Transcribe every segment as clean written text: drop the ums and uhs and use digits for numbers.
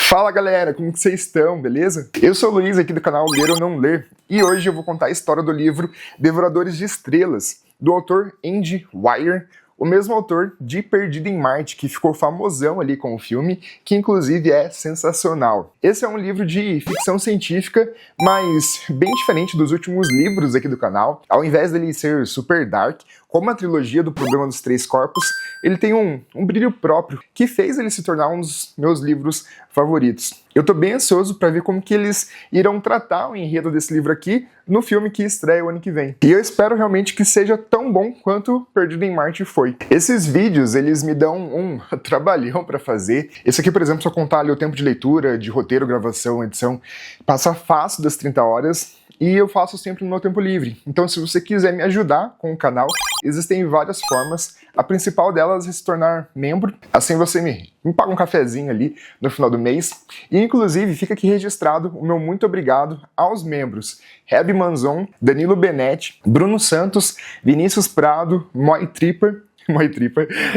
Fala galera, como que vocês estão, beleza? Eu sou o Luiz aqui do canal Ler ou Não Ler e hoje eu vou contar a história do livro Devoradores de Estrelas, do autor Andy Weir, o mesmo autor de Perdido em Marte, que ficou famosão ali com o filme, que inclusive é sensacional. Esse é um livro de ficção científica, mas bem diferente dos últimos livros aqui do canal. Ao invés dele ser super dark, como a trilogia do Problema dos Três Corpos, ele tem um brilho próprio, que fez ele se tornar um dos meus livros favoritos. Eu tô bem ansioso para ver como que eles irão tratar o enredo desse livro aqui no filme que estreia o ano que vem. E eu espero realmente que seja tão bom quanto Perdido em Marte foi. Esses vídeos, eles me dão um trabalhão para fazer. Esse aqui, por exemplo, se eu contar ali o tempo de leitura, de roteiro, gravação, edição, passa fácil das 30 horas. E eu faço sempre no meu tempo livre. Então, se você quiser me ajudar com o canal, existem várias formas. A principal delas é se tornar membro. Assim você me paga um cafezinho ali no final do mês. E, inclusive, fica aqui registrado o meu muito obrigado aos membros. Reb Manzon, Danilo Benetti, Bruno Santos, Vinícius Prado, Moi Tripa,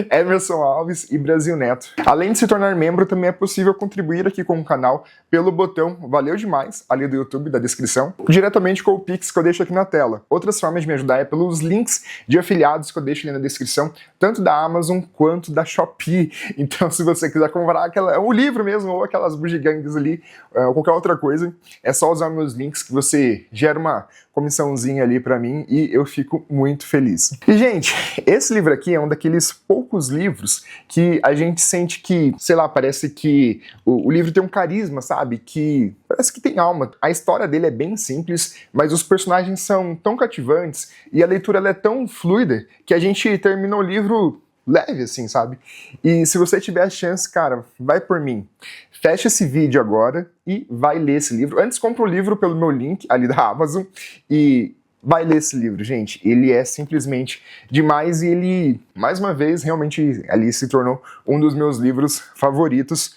Emerson Alves e Brasil Neto. Além de se tornar membro, também é possível contribuir aqui com o canal pelo botão Valeu Demais, ali do YouTube, da descrição, diretamente com o Pix que eu deixo aqui na tela. Outras formas de me ajudar é pelos links de afiliados que eu deixo ali na descrição, tanto da Amazon quanto da Shopee. Então, se você quiser comprar o livro mesmo, ou aquelas bugigangas ali, ou qualquer outra coisa, é só usar meus links que você gera uma comissãozinha ali pra mim e eu fico muito feliz. E, gente, esse livro aqui é um daqueles poucos livros que a gente sente que, sei lá, parece que o livro tem um carisma, sabe? Que parece que tem alma. A história dele é bem simples, mas os personagens são tão cativantes e a leitura ela é tão fluida que a gente termina o livro leve, assim, sabe? E se você tiver a chance, cara, vai por mim. Fecha esse vídeo agora e vai ler esse livro. Antes, compra o livro pelo meu link ali da Amazon e vai ler esse livro, gente. Ele é simplesmente demais e ele, mais uma vez, realmente ali se tornou um dos meus livros favoritos,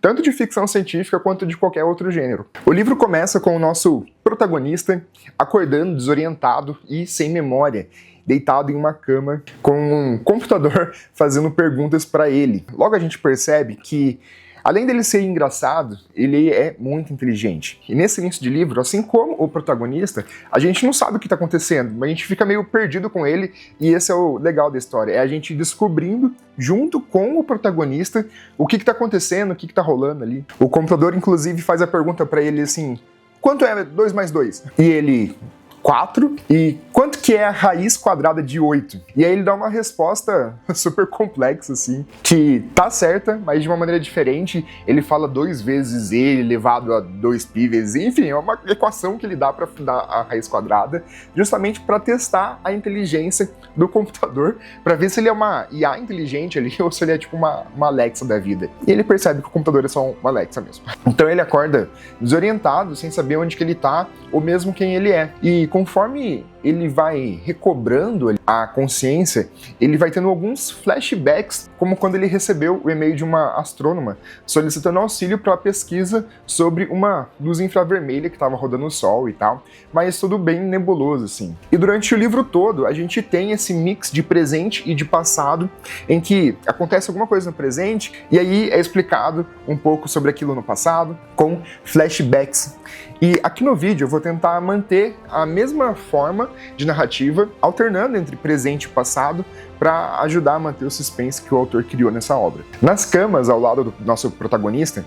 tanto de ficção científica quanto de qualquer outro gênero. O livro começa com o nosso protagonista acordando desorientado e sem memória, deitado em uma cama com um computador fazendo perguntas para ele. Logo a gente percebe que, além dele ser engraçado, ele é muito inteligente. E nesse início de livro, assim como o protagonista, a gente não sabe o que está acontecendo, mas a gente fica meio perdido com ele, e esse é o legal da história, é a gente descobrindo, junto com o protagonista, o que está acontecendo, o que está rolando ali. O computador, inclusive, faz a pergunta para ele assim, quanto é 2 mais 2? E ele, 4. E quanto que é a raiz quadrada de 8? E aí ele dá uma resposta super complexa, assim, que tá certa, mas de uma maneira diferente. Ele fala 2 vezes E elevado a 2π vezes, enfim, é uma equação que ele dá para dar a raiz quadrada, justamente para testar a inteligência do computador, para ver se ele é uma IA inteligente ali, ou se ele é tipo uma Alexa da vida. E ele percebe que o computador é só uma Alexa mesmo. Então ele acorda desorientado, sem saber onde que ele tá, ou mesmo quem ele é. E conforme ele vai recobrando a consciência, ele vai tendo alguns flashbacks, como quando ele recebeu o e-mail de uma astrônoma solicitando auxílio para a pesquisa sobre uma luz infravermelha que estava rodando o Sol e tal, mas tudo bem nebuloso, assim. E durante o livro todo, a gente tem esse mix de presente e de passado, em que acontece alguma coisa no presente, e aí é explicado um pouco sobre aquilo no passado, com flashbacks. E aqui no vídeo eu vou tentar manter a mesma forma de narrativa, alternando entre presente e passado, para ajudar a manter o suspense que o autor criou nessa obra. Nas camas, ao lado do nosso protagonista,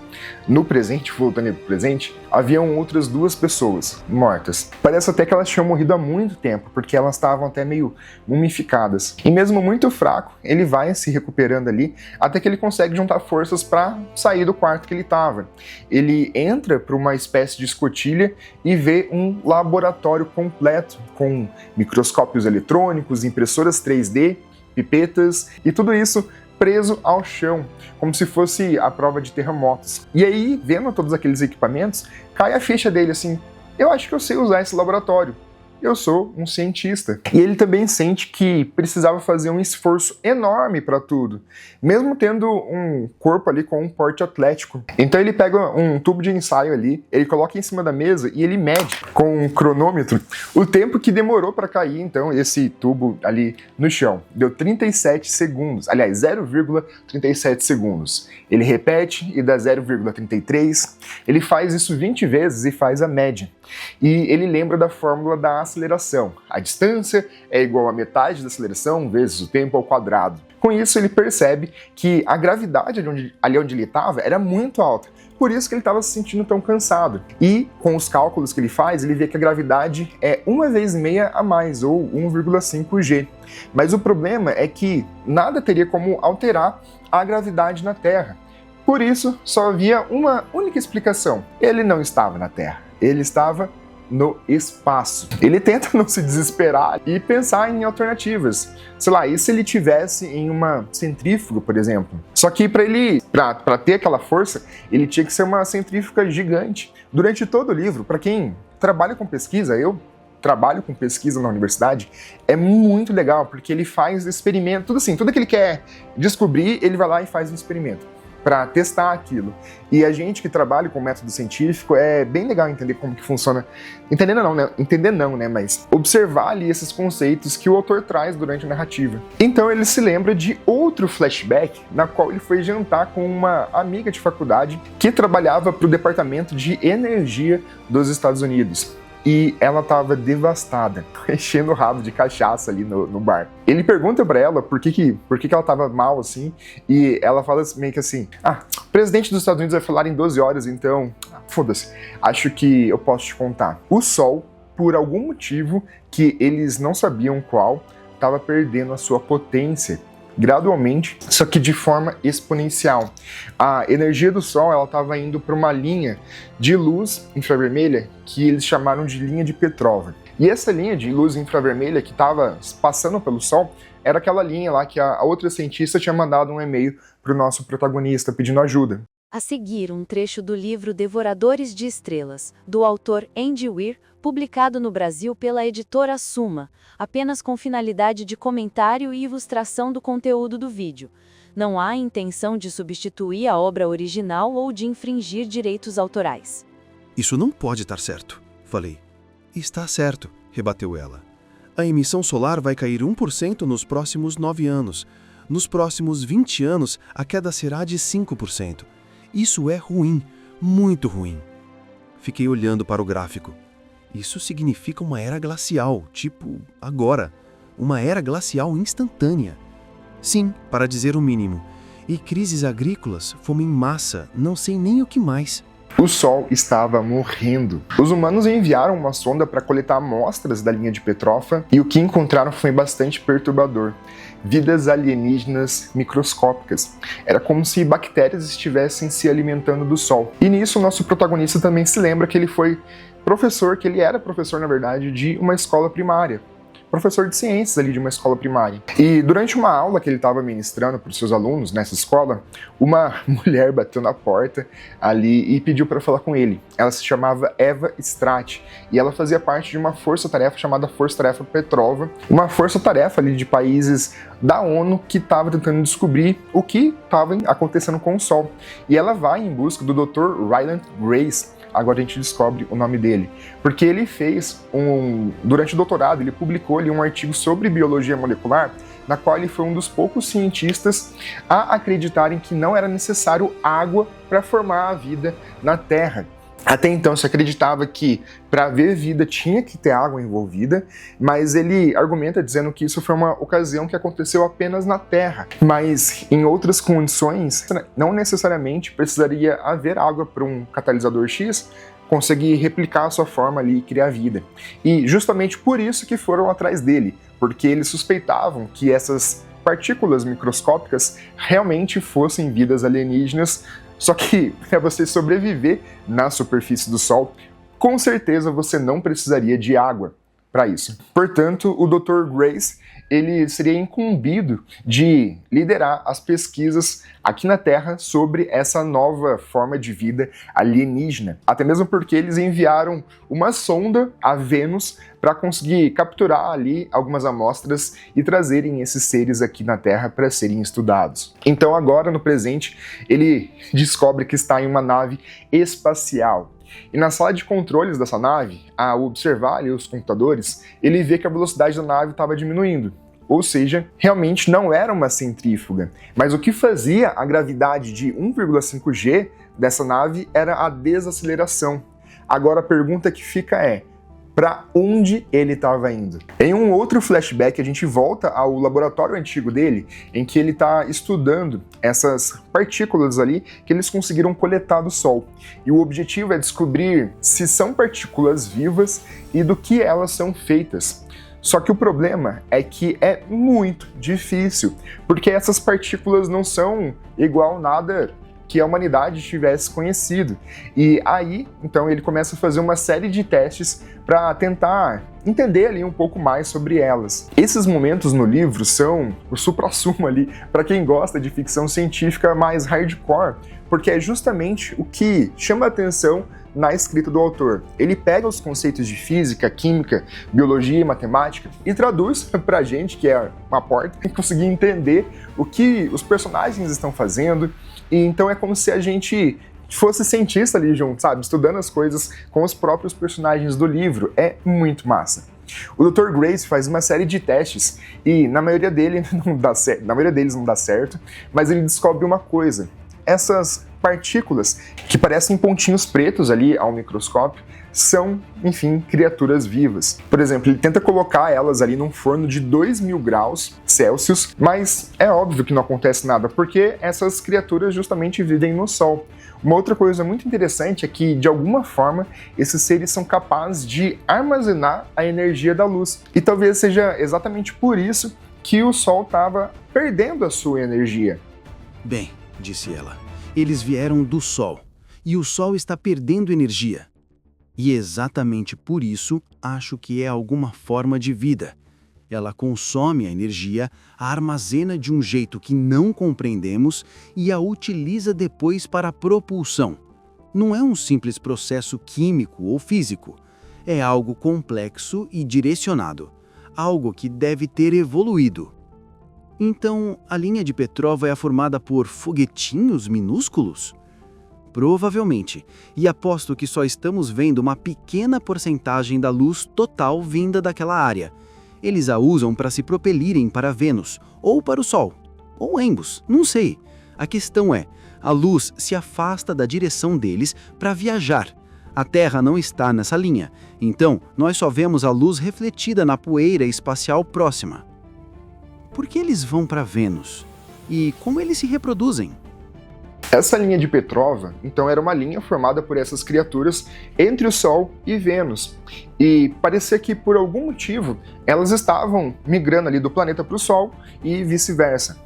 no presente, voltando para o presente, haviam outras 2 pessoas mortas. Parece até que elas tinham morrido há muito tempo, porque elas estavam até meio mumificadas. E mesmo muito fraco, ele vai se recuperando ali, até que ele consegue juntar forças para sair do quarto que ele estava. Ele entra para uma espécie de escotilha e vê um laboratório completo, com microscópios eletrônicos, impressoras 3D, pipetas e tudo isso preso ao chão, como se fosse a prova de terremotos. E aí, vendo todos aqueles equipamentos, cai a ficha dele assim, eu acho que eu sei usar esse laboratório. eu sou um cientista. E ele também sente que precisava fazer um esforço enorme para tudo, mesmo tendo um corpo ali com um porte atlético. Então ele pega um tubo de ensaio ali, ele coloca em cima da mesa e ele mede com um cronômetro o tempo que demorou para cair então esse tubo ali no chão. Deu 37 segundos, aliás, 0,37 segundos. Ele repete e dá 0,33. Ele faz isso 20 vezes e faz a média. E ele lembra da fórmula da aceleração. A distância é igual a metade da aceleração vezes o tempo ao quadrado. Com isso, ele percebe que a gravidade ali onde ele estava era muito alta. Por isso que ele estava se sentindo tão cansado. E com os cálculos que ele faz, ele vê que a gravidade é 1,5 vezes a mais, ou 1,5 G. Mas o problema é que nada teria como alterar a gravidade na Terra. Por isso, só havia uma única explicação. Ele não estava na Terra, ele estava no espaço. Ele tenta não se desesperar e pensar em alternativas. Sei lá, e se ele tivesse em uma centrífuga, por exemplo? Só que para ter aquela força, ele tinha que ser uma centrífuga gigante. Durante todo o livro, para quem trabalha com pesquisa, eu trabalho com pesquisa na universidade, é muito legal, porque ele faz experimento, tudo assim, tudo que ele quer descobrir, ele vai lá e faz um experimento para testar aquilo. E a gente que trabalha com método científico é bem legal entender como que funciona. Entender não, né? Mas observar ali esses conceitos que o autor traz durante a narrativa. Então ele se lembra de outro flashback na qual ele foi jantar com uma amiga de faculdade que trabalhava para o Departamento de Energia dos Estados Unidos. E ela estava devastada, enchendo o rabo de cachaça ali no bar. Ele pergunta para ela por que ela estava mal assim, e ela fala meio que assim, o presidente dos Estados Unidos vai falar em 12 horas, então, foda-se, acho que eu posso te contar. O Sol, por algum motivo que eles não sabiam qual, estava perdendo a sua potência gradualmente, só que de forma exponencial. A energia do Sol ela estava indo para uma linha de luz infravermelha que eles chamaram de linha de Petrova. E essa linha de luz infravermelha que estava passando pelo Sol era aquela linha lá que a outra cientista tinha mandado um e-mail para o nosso protagonista pedindo ajuda. A seguir, um trecho do livro Devoradores de Estrelas, do autor Andy Weir, publicado no Brasil pela editora Suma, apenas com finalidade de comentário e ilustração do conteúdo do vídeo. Não há intenção de substituir a obra original ou de infringir direitos autorais. Isso não pode estar certo, falei. Está certo, rebateu ela. A emissão solar vai cair 1% nos próximos 9 anos. Nos próximos 20 anos, a queda será de 5%. Isso é ruim, muito ruim. Fiquei olhando para o gráfico. Isso significa uma era glacial, tipo agora. Uma era glacial instantânea. Sim, para dizer o mínimo. E crises agrícolas, fome em massa, não sei nem o que mais. O Sol estava morrendo. Os humanos enviaram uma sonda para coletar amostras da linha de Petrova e o que encontraram foi bastante perturbador. Vidas alienígenas microscópicas. Era como se bactérias estivessem se alimentando do Sol. E nisso o nosso protagonista também se lembra que ele era professor, na verdade, de uma escola primária. Professor de ciências ali de uma escola primária. E durante uma aula que ele estava ministrando para os seus alunos nessa escola, uma mulher bateu na porta ali e pediu para falar com ele. Ela se chamava Eva Strat e ela fazia parte de uma força-tarefa chamada Força-Tarefa Petrova, uma força-tarefa ali de países da ONU que estava tentando descobrir o que estava acontecendo com o Sol. E ela vai em busca do Dr. Ryland Grace. Agora a gente descobre o nome dele, porque ele durante o doutorado, ele publicou ali um artigo sobre biologia molecular, na qual ele foi um dos poucos cientistas a acreditarem que não era necessário água para formar a vida na Terra. Até então se acreditava que para haver vida tinha que ter água envolvida, mas ele argumenta dizendo que isso foi uma ocasião que aconteceu apenas na Terra. Mas em outras condições, não necessariamente precisaria haver água para um catalisador X conseguir replicar a sua forma ali e criar vida. E justamente por isso que foram atrás dele, porque eles suspeitavam que essas partículas microscópicas realmente fossem vidas alienígenas. Só que para você sobreviver na superfície do Sol, com certeza você não precisaria de água para isso. Portanto, o Dr. Grace, ele seria incumbido de liderar as pesquisas aqui na Terra sobre essa nova forma de vida alienígena. Até mesmo porque eles enviaram uma sonda a Vênus para conseguir capturar ali algumas amostras e trazerem esses seres aqui na Terra para serem estudados. Então agora, no presente, ele descobre que está em uma nave espacial. E na sala de controles dessa nave, ao observar ali os computadores, ele vê que a velocidade da nave estava diminuindo. Ou seja, realmente não era uma centrífuga. Mas o que fazia a gravidade de 1,5 G dessa nave era a desaceleração. Agora a pergunta que fica é: para onde ele estava indo? Em um outro flashback, a gente volta ao laboratório antigo dele, em que ele está estudando essas partículas ali que eles conseguiram coletar do Sol. E o objetivo é descobrir se são partículas vivas e do que elas são feitas. Só que o problema é que é muito difícil, porque essas partículas não são igual nada que a humanidade tivesse conhecido. E aí, então, ele começa a fazer uma série de testes para tentar entender ali um pouco mais sobre elas. Esses momentos no livro são o suprassumo ali para quem gosta de ficção científica mais hardcore, porque é justamente o que chama a atenção na escrita do autor. Ele pega os conceitos de física, química, biologia e matemática e traduz pra gente, que é uma porta, e conseguir entender o que os personagens estão fazendo. E então é como se a gente fosse cientista ali junto, sabe? Estudando as coisas com os próprios personagens do livro. É muito massa. O Dr. Grace faz uma série de testes e na maioria deles não dá certo, mas ele descobre uma coisa. Essas partículas que parecem pontinhos pretos ali ao microscópio são, enfim, criaturas vivas. Por exemplo, ele tenta colocar elas ali num forno de 2000 graus Celsius, mas é óbvio que não acontece nada, porque essas criaturas justamente vivem no Sol. Uma outra coisa muito interessante é que, de alguma forma, esses seres são capazes de armazenar a energia da luz. E talvez seja exatamente por isso que o Sol estava perdendo a sua energia. Bem, disse ela, eles vieram do Sol, e o Sol está perdendo energia. E exatamente por isso acho que é alguma forma de vida. Ela consome a energia, a armazena de um jeito que não compreendemos e a utiliza depois para a propulsão. Não é um simples processo químico ou físico. É algo complexo e direcionado. Algo que deve ter evoluído. Então, a linha de Petrova é formada por foguetinhos minúsculos? Provavelmente, e aposto que só estamos vendo uma pequena porcentagem da luz total vinda daquela área. Eles a usam para se propelirem para Vênus, ou para o Sol, ou ambos, não sei. A questão é, a luz se afasta da direção deles para viajar. A Terra não está nessa linha, então nós só vemos a luz refletida na poeira espacial próxima. Por que eles vão para Vênus? E como eles se reproduzem? Essa linha de Petrova, então, era uma linha formada por essas criaturas entre o Sol e Vênus. E parecia que, por algum motivo, elas estavam migrando ali do planeta para o Sol e vice-versa.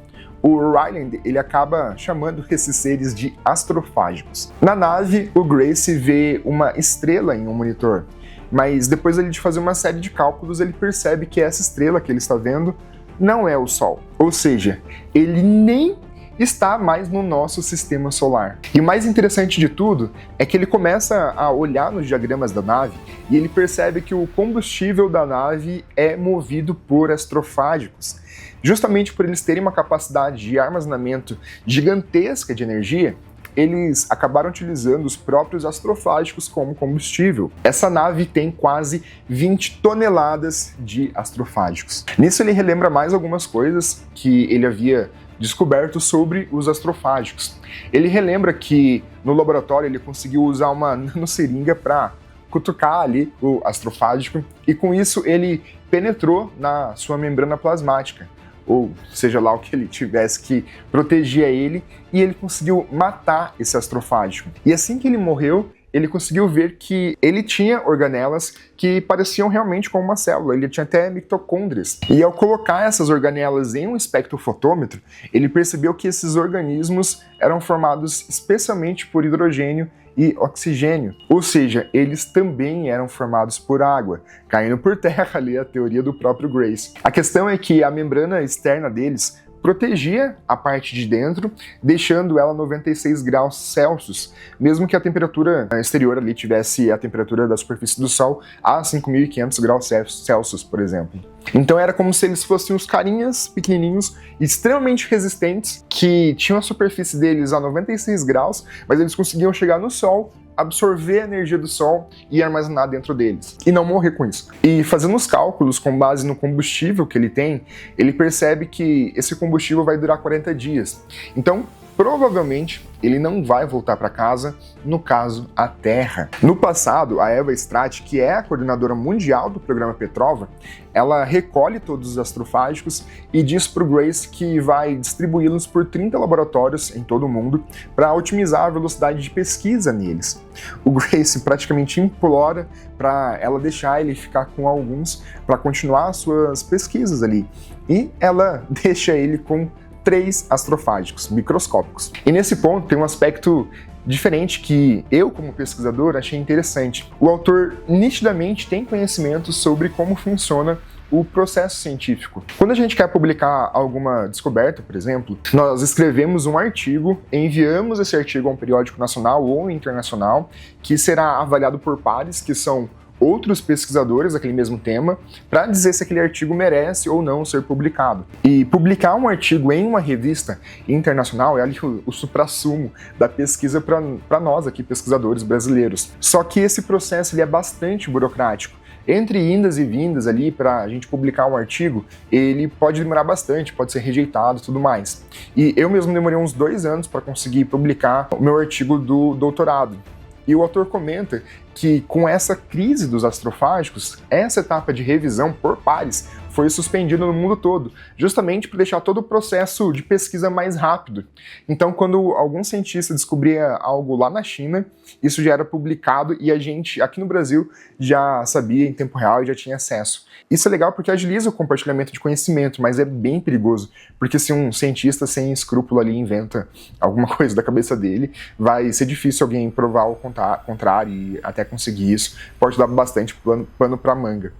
O Ryland, ele acaba chamando esses seres de astrofágicos. Na nave, o Grace vê uma estrela em um monitor, mas depois de fazer uma série de cálculos, ele percebe que essa estrela que ele está vendo não é o Sol. Ou seja, ele nem está mais no nosso sistema solar. E o mais interessante de tudo é que ele começa a olhar nos diagramas da nave e ele percebe que o combustível da nave é movido por astrofágicos. Justamente por eles terem uma capacidade de armazenamento gigantesca de energia, eles acabaram utilizando os próprios astrofágicos como combustível. Essa nave tem quase 20 toneladas de astrofágicos. Nisso ele relembra mais algumas coisas que ele havia descoberto sobre os astrofágicos. Ele relembra que no laboratório ele conseguiu usar uma nanoseringa para cutucar ali o astrofágico e com isso ele penetrou na sua membrana plasmática, ou seja lá o que ele tivesse que protegia ele, e ele conseguiu matar esse astrofágico. E assim que ele morreu, ele conseguiu ver que ele tinha organelas que pareciam realmente com uma célula, ele tinha até mitocôndrias. E ao colocar essas organelas em um espectrofotômetro, ele percebeu que esses organismos eram formados especialmente por hidrogênio e oxigênio, ou seja, eles também eram formados por água, caindo por terra ali a teoria do próprio Grace. A questão é que a membrana externa deles protegia a parte de dentro, deixando ela 96 graus Celsius, mesmo que a temperatura exterior ali tivesse a temperatura da superfície do Sol a 5.500 graus Celsius, por exemplo. Então era como se eles fossem os carinhas pequenininhos, extremamente resistentes, que tinham a superfície deles a 96 graus, mas eles conseguiam chegar no Sol, absorver a energia do Sol e armazenar dentro deles, e não morrer com isso. E fazendo os cálculos com base no combustível que ele tem, ele percebe que esse combustível vai durar 40 dias. Então, provavelmente, ele não vai voltar para casa, no caso, a Terra. No passado, a Eva Strat, que é a coordenadora mundial do programa Petrova, ela recolhe todos os astrofágicos e diz para o Grace que vai distribuí-los por 30 laboratórios em todo o mundo para otimizar a velocidade de pesquisa neles. O Grace praticamente implora para ela deixar ele ficar com alguns para continuar as suas pesquisas ali. E ela deixa ele com 3 astrofágicos microscópicos. E nesse ponto tem um aspecto diferente que eu, como pesquisador, achei interessante. O autor nitidamente tem conhecimento sobre como funciona o processo científico. Quando a gente quer publicar alguma descoberta, por exemplo, nós escrevemos um artigo, enviamos esse artigo a um periódico nacional ou internacional, que será avaliado por pares, que são outros pesquisadores daquele mesmo tema, para dizer se aquele artigo merece ou não ser publicado. E publicar um artigo em uma revista internacional é ali o suprassumo da pesquisa para nós aqui, pesquisadores brasileiros. Só que esse processo ele é bastante burocrático. Entre indas e vindas ali para a gente publicar um artigo, ele pode demorar bastante, pode ser rejeitado e tudo mais. E eu mesmo demorei uns 2 anos para conseguir publicar o meu artigo do doutorado. E o autor comenta que com essa crise dos astrofágicos, essa etapa de revisão por pares foi suspendida no mundo todo, justamente para deixar todo o processo de pesquisa mais rápido. Então, quando algum cientista descobria algo lá na China, isso já era publicado e a gente, aqui no Brasil, já sabia em tempo real e já tinha acesso. Isso é legal porque agiliza o compartilhamento de conhecimento, mas é bem perigoso, porque se um cientista sem escrúpulo ali inventa alguma coisa da cabeça dele, vai ser difícil alguém provar o contrário e até conseguir isso. Pode dar bastante pano para manga.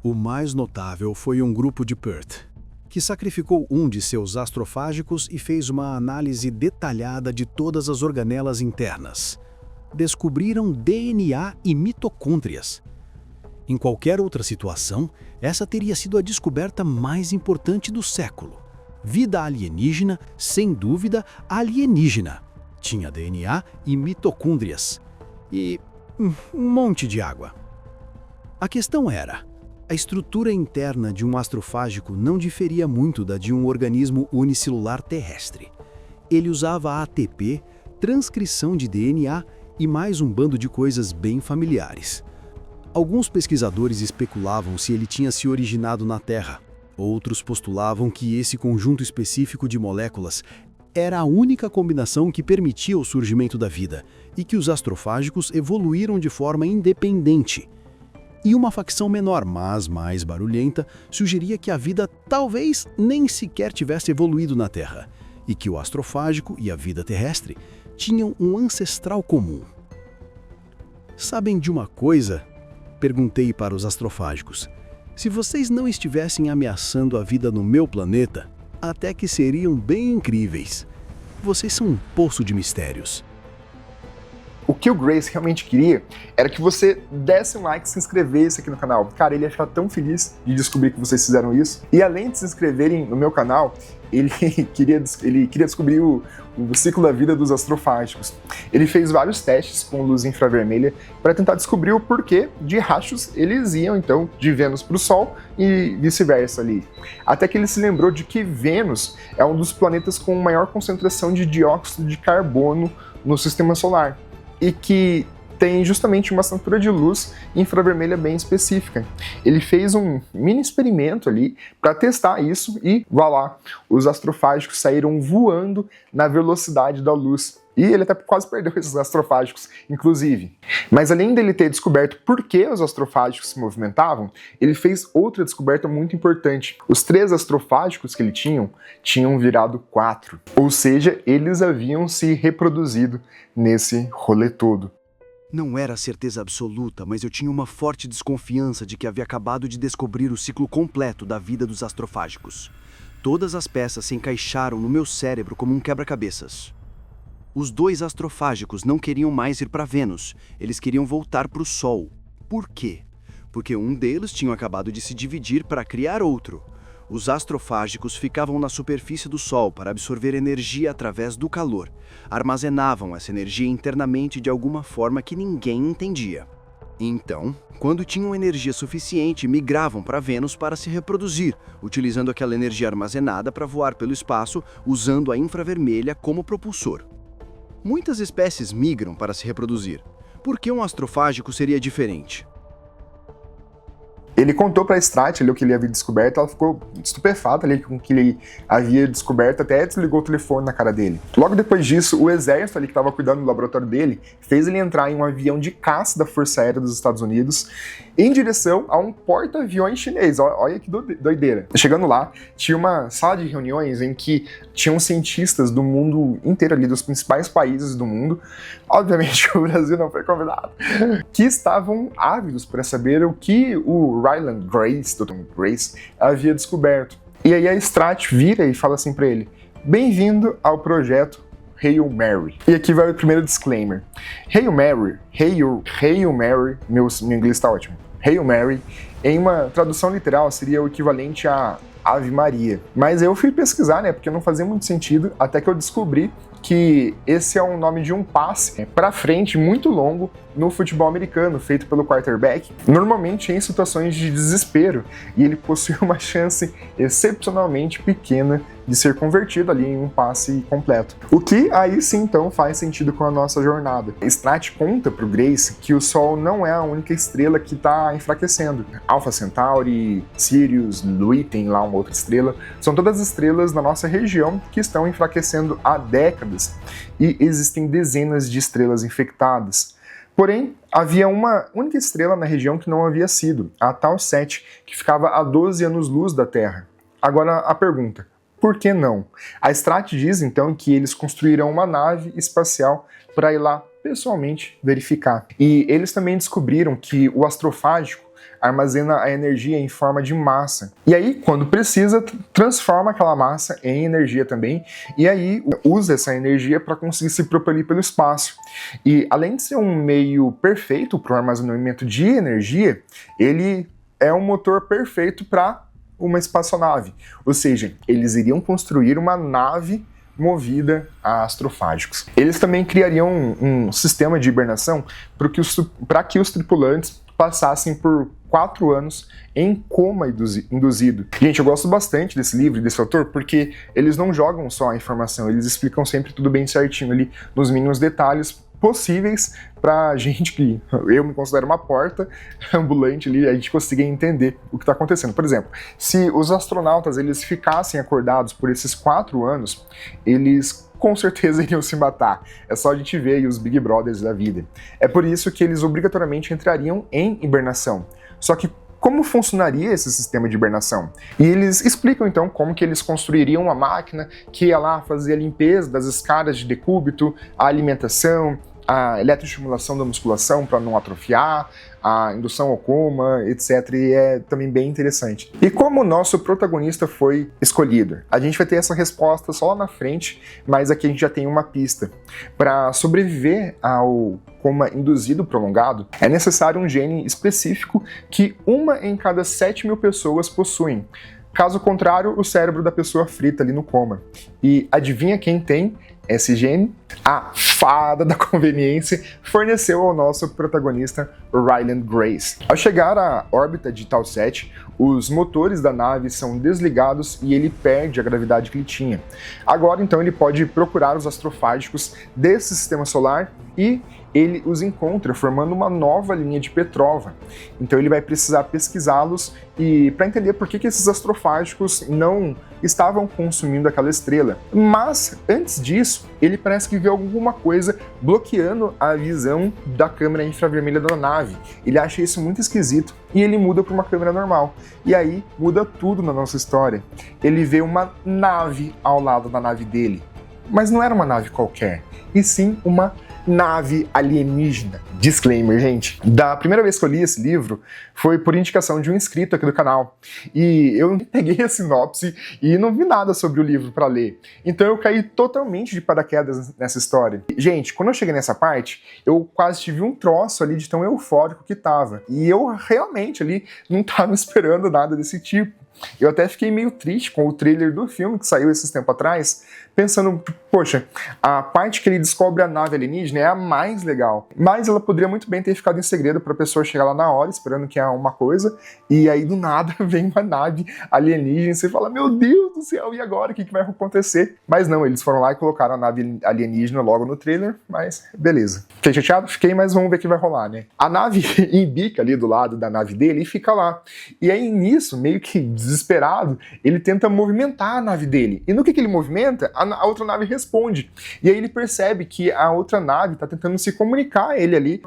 O mais notável foi um grupo de Perth, que sacrificou um de seus astrofágicos e fez uma análise detalhada de todas as organelas internas. Descobriram DNA e mitocôndrias. Em qualquer outra situação, essa teria sido a descoberta mais importante do século. Vida alienígena, sem dúvida, alienígena. Tinha DNA e mitocôndrias. E um monte de água. A questão era: a estrutura interna de um astrofágico não diferia muito da de um organismo unicelular terrestre. Ele usava ATP, transcrição de DNA e mais um bando de coisas bem familiares. Alguns pesquisadores especulavam se ele tinha se originado na Terra. Outros postulavam que esse conjunto específico de moléculas era a única combinação que permitia o surgimento da vida e que os astrofágicos evoluíram de forma independente. E uma facção menor, mas mais barulhenta, sugeria que a vida talvez nem sequer tivesse evoluído na Terra, e que o astrofágico e a vida terrestre tinham um ancestral comum. Sabem de uma coisa? Perguntei para os astrofágicos. Se vocês não estivessem ameaçando a vida no meu planeta, até que seriam bem incríveis. Vocês são um poço de mistérios. O que o Grace realmente queria era que você desse um like e se inscrevesse aqui no canal. Cara, ele ia ficar tão feliz de descobrir que vocês fizeram isso. E além de se inscreverem no meu canal, ele queria descobrir o ciclo da vida dos astrofágicos. Ele fez vários testes com luz infravermelha para tentar descobrir o porquê de rachos eles iam, então, de Vênus para o Sol e vice-versa ali. Até que ele se lembrou de que Vênus é um dos planetas com maior concentração de dióxido de carbono no sistema solar. E que tem justamente uma assinatura de luz infravermelha bem específica. Ele fez um mini experimento ali para testar isso e, voilá, os astrofágicos saíram voando na velocidade da luz. E ele até quase perdeu esses astrofágicos, inclusive. Mas além dele ter descoberto por que os astrofágicos se movimentavam, ele fez outra descoberta muito importante. Os 3 astrofágicos que ele tinham virado 4. Ou seja, eles haviam se reproduzido nesse rolê todo. Não era certeza absoluta, mas eu tinha uma forte desconfiança de que havia acabado de descobrir o ciclo completo da vida dos astrofágicos. Todas as peças se encaixaram no meu cérebro como um quebra-cabeças. Os 2 astrofágicos não queriam mais ir para Vênus, eles queriam voltar para o Sol. Por quê? Porque um deles tinha acabado de se dividir para criar outro. Os astrofágicos ficavam na superfície do Sol para absorver energia através do calor. Armazenavam essa energia internamente de alguma forma que ninguém entendia. Então, quando tinham energia suficiente, migravam para Vênus para se reproduzir, utilizando aquela energia armazenada para voar pelo espaço, usando a infravermelha como propulsor. Muitas espécies migram para se reproduzir. Por que um astrofágico seria diferente? Ele contou para a Strat ali o que ele havia descoberto, ela ficou estupefata ali com o que ele havia descoberto, até desligou o telefone na cara dele. Logo depois disso, o exército ali que estava cuidando do laboratório dele fez ele entrar em um avião de caça da Força Aérea dos Estados Unidos em direção a um porta-aviões chinês. Olha que doideira. Chegando lá, tinha uma sala de reuniões em que tinham cientistas do mundo inteiro ali, dos principais países do mundo. Obviamente o Brasil não foi convidado. Que estavam ávidos para saber o que o Ryland Grace, Dr. Grace, havia descoberto. E aí a Strat vira e fala assim para ele: bem-vindo ao projeto Hail Mary. E aqui vai o primeiro disclaimer. Hail Mary, meu inglês está ótimo. Hail Mary, em uma tradução literal, seria o equivalente a Ave Maria. Mas eu fui pesquisar, né, porque não fazia muito sentido, até que eu descobri que esse é o nome de um passe para frente muito longo no futebol americano, feito pelo quarterback, normalmente em situações de desespero, e ele possui uma chance excepcionalmente pequena de ser convertido ali em um passe completo. O que aí sim então faz sentido com a nossa jornada. Strat conta pro Grace que o Sol não é a única estrela que está enfraquecendo. Alpha Centauri, Sirius, Luyten, lá uma outra estrela, são todas estrelas na nossa região que estão enfraquecendo há décadas, e existem dezenas de estrelas infectadas. Porém, havia uma única estrela na região que não havia sido, a Tau 7, que ficava a 12 anos-luz da Terra. Agora a pergunta: por que não? A Strat diz então que eles construirão uma nave espacial para ir lá pessoalmente verificar. E eles também descobriram que o astrofágico armazena a energia em forma de massa. E aí, quando precisa, transforma aquela massa em energia também, e aí usa essa energia para conseguir se propelir pelo espaço. E além de ser um meio perfeito para o armazenamento de energia, ele é um motor perfeito para uma espaçonave. Ou seja, eles iriam construir uma nave movida a astrofágicos. Eles também criariam um sistema de hibernação para que os tripulantes passassem por 4 anos em coma induzido. Gente, eu gosto bastante desse livro e desse autor porque eles não jogam só a informação, eles explicam sempre tudo bem certinho ali, nos mínimos detalhes possíveis pra gente que eu me considero uma porta ambulante ali, a gente conseguir entender o que está acontecendo. Por exemplo, se os astronautas eles ficassem acordados por esses 4 anos, eles com certeza iriam se matar. É só a gente ver aí os Big Brothers da vida. É por isso que eles obrigatoriamente entrariam em hibernação. Só que como funcionaria esse sistema de hibernação? E eles explicam então como que eles construiriam uma máquina que ia lá fazer a limpeza das escadas de decúbito, a alimentação, a eletroestimulação da musculação para não atrofiar, a indução ao coma, etc. E é também bem interessante. E como o nosso protagonista foi escolhido? A gente vai ter essa resposta só lá na frente, mas aqui a gente já tem uma pista. Para sobreviver ao coma induzido prolongado, é necessário um gene específico que 1 em cada 7.000 pessoas possuem. Caso contrário, o cérebro da pessoa frita ali no coma. E adivinha quem tem esse gene? A fada da conveniência forneceu ao nosso protagonista Ryland Grace. Ao chegar à órbita de Tau 7, os motores da nave são desligados e ele perde a gravidade que ele tinha. Agora então ele pode procurar os astrofágicos desse sistema solar e ele os encontra formando uma nova linha de Petrova. Então ele vai precisar pesquisá-los e para entender por que esses astrofágicos não estavam consumindo aquela estrela. Mas antes disso, ele parece que vê alguma coisa bloqueando a visão da câmera infravermelha da nave. Ele acha isso muito esquisito e ele muda para uma câmera normal. E aí muda tudo na nossa história. Ele vê uma nave ao lado da nave dele. Mas não era uma nave qualquer, e sim uma nave alienígena. Disclaimer, gente. Da primeira vez que eu li esse livro, foi por indicação de um inscrito aqui do canal. E eu peguei a sinopse e não vi nada sobre o livro para ler. Então eu caí totalmente de paraquedas nessa história. Gente, quando eu cheguei nessa parte, eu quase tive um troço ali de tão eufórico que tava. E eu realmente ali não tava esperando nada desse tipo. Eu até fiquei meio triste com o trailer do filme que saiu esses tempos atrás, pensando, poxa, a parte que ele descobre a nave alienígena é a mais legal. Mas ela poderia muito bem ter ficado em segredo para a pessoa chegar lá na hora, esperando que é uma coisa, e aí do nada vem uma nave alienígena e você fala, meu Deus do céu, e agora? O que vai acontecer? Mas não, eles foram lá e colocaram a nave alienígena logo no trailer, mas beleza. Fiquei chateado? Fiquei, mas vamos ver o que vai rolar, né? A nave embica ali do lado da nave dele e fica lá. E aí nisso, meio que desesperado, ele tenta movimentar a nave dele. E no que ele movimenta, a outra nave responde. E aí ele percebe que a outra nave está tentando se comunicar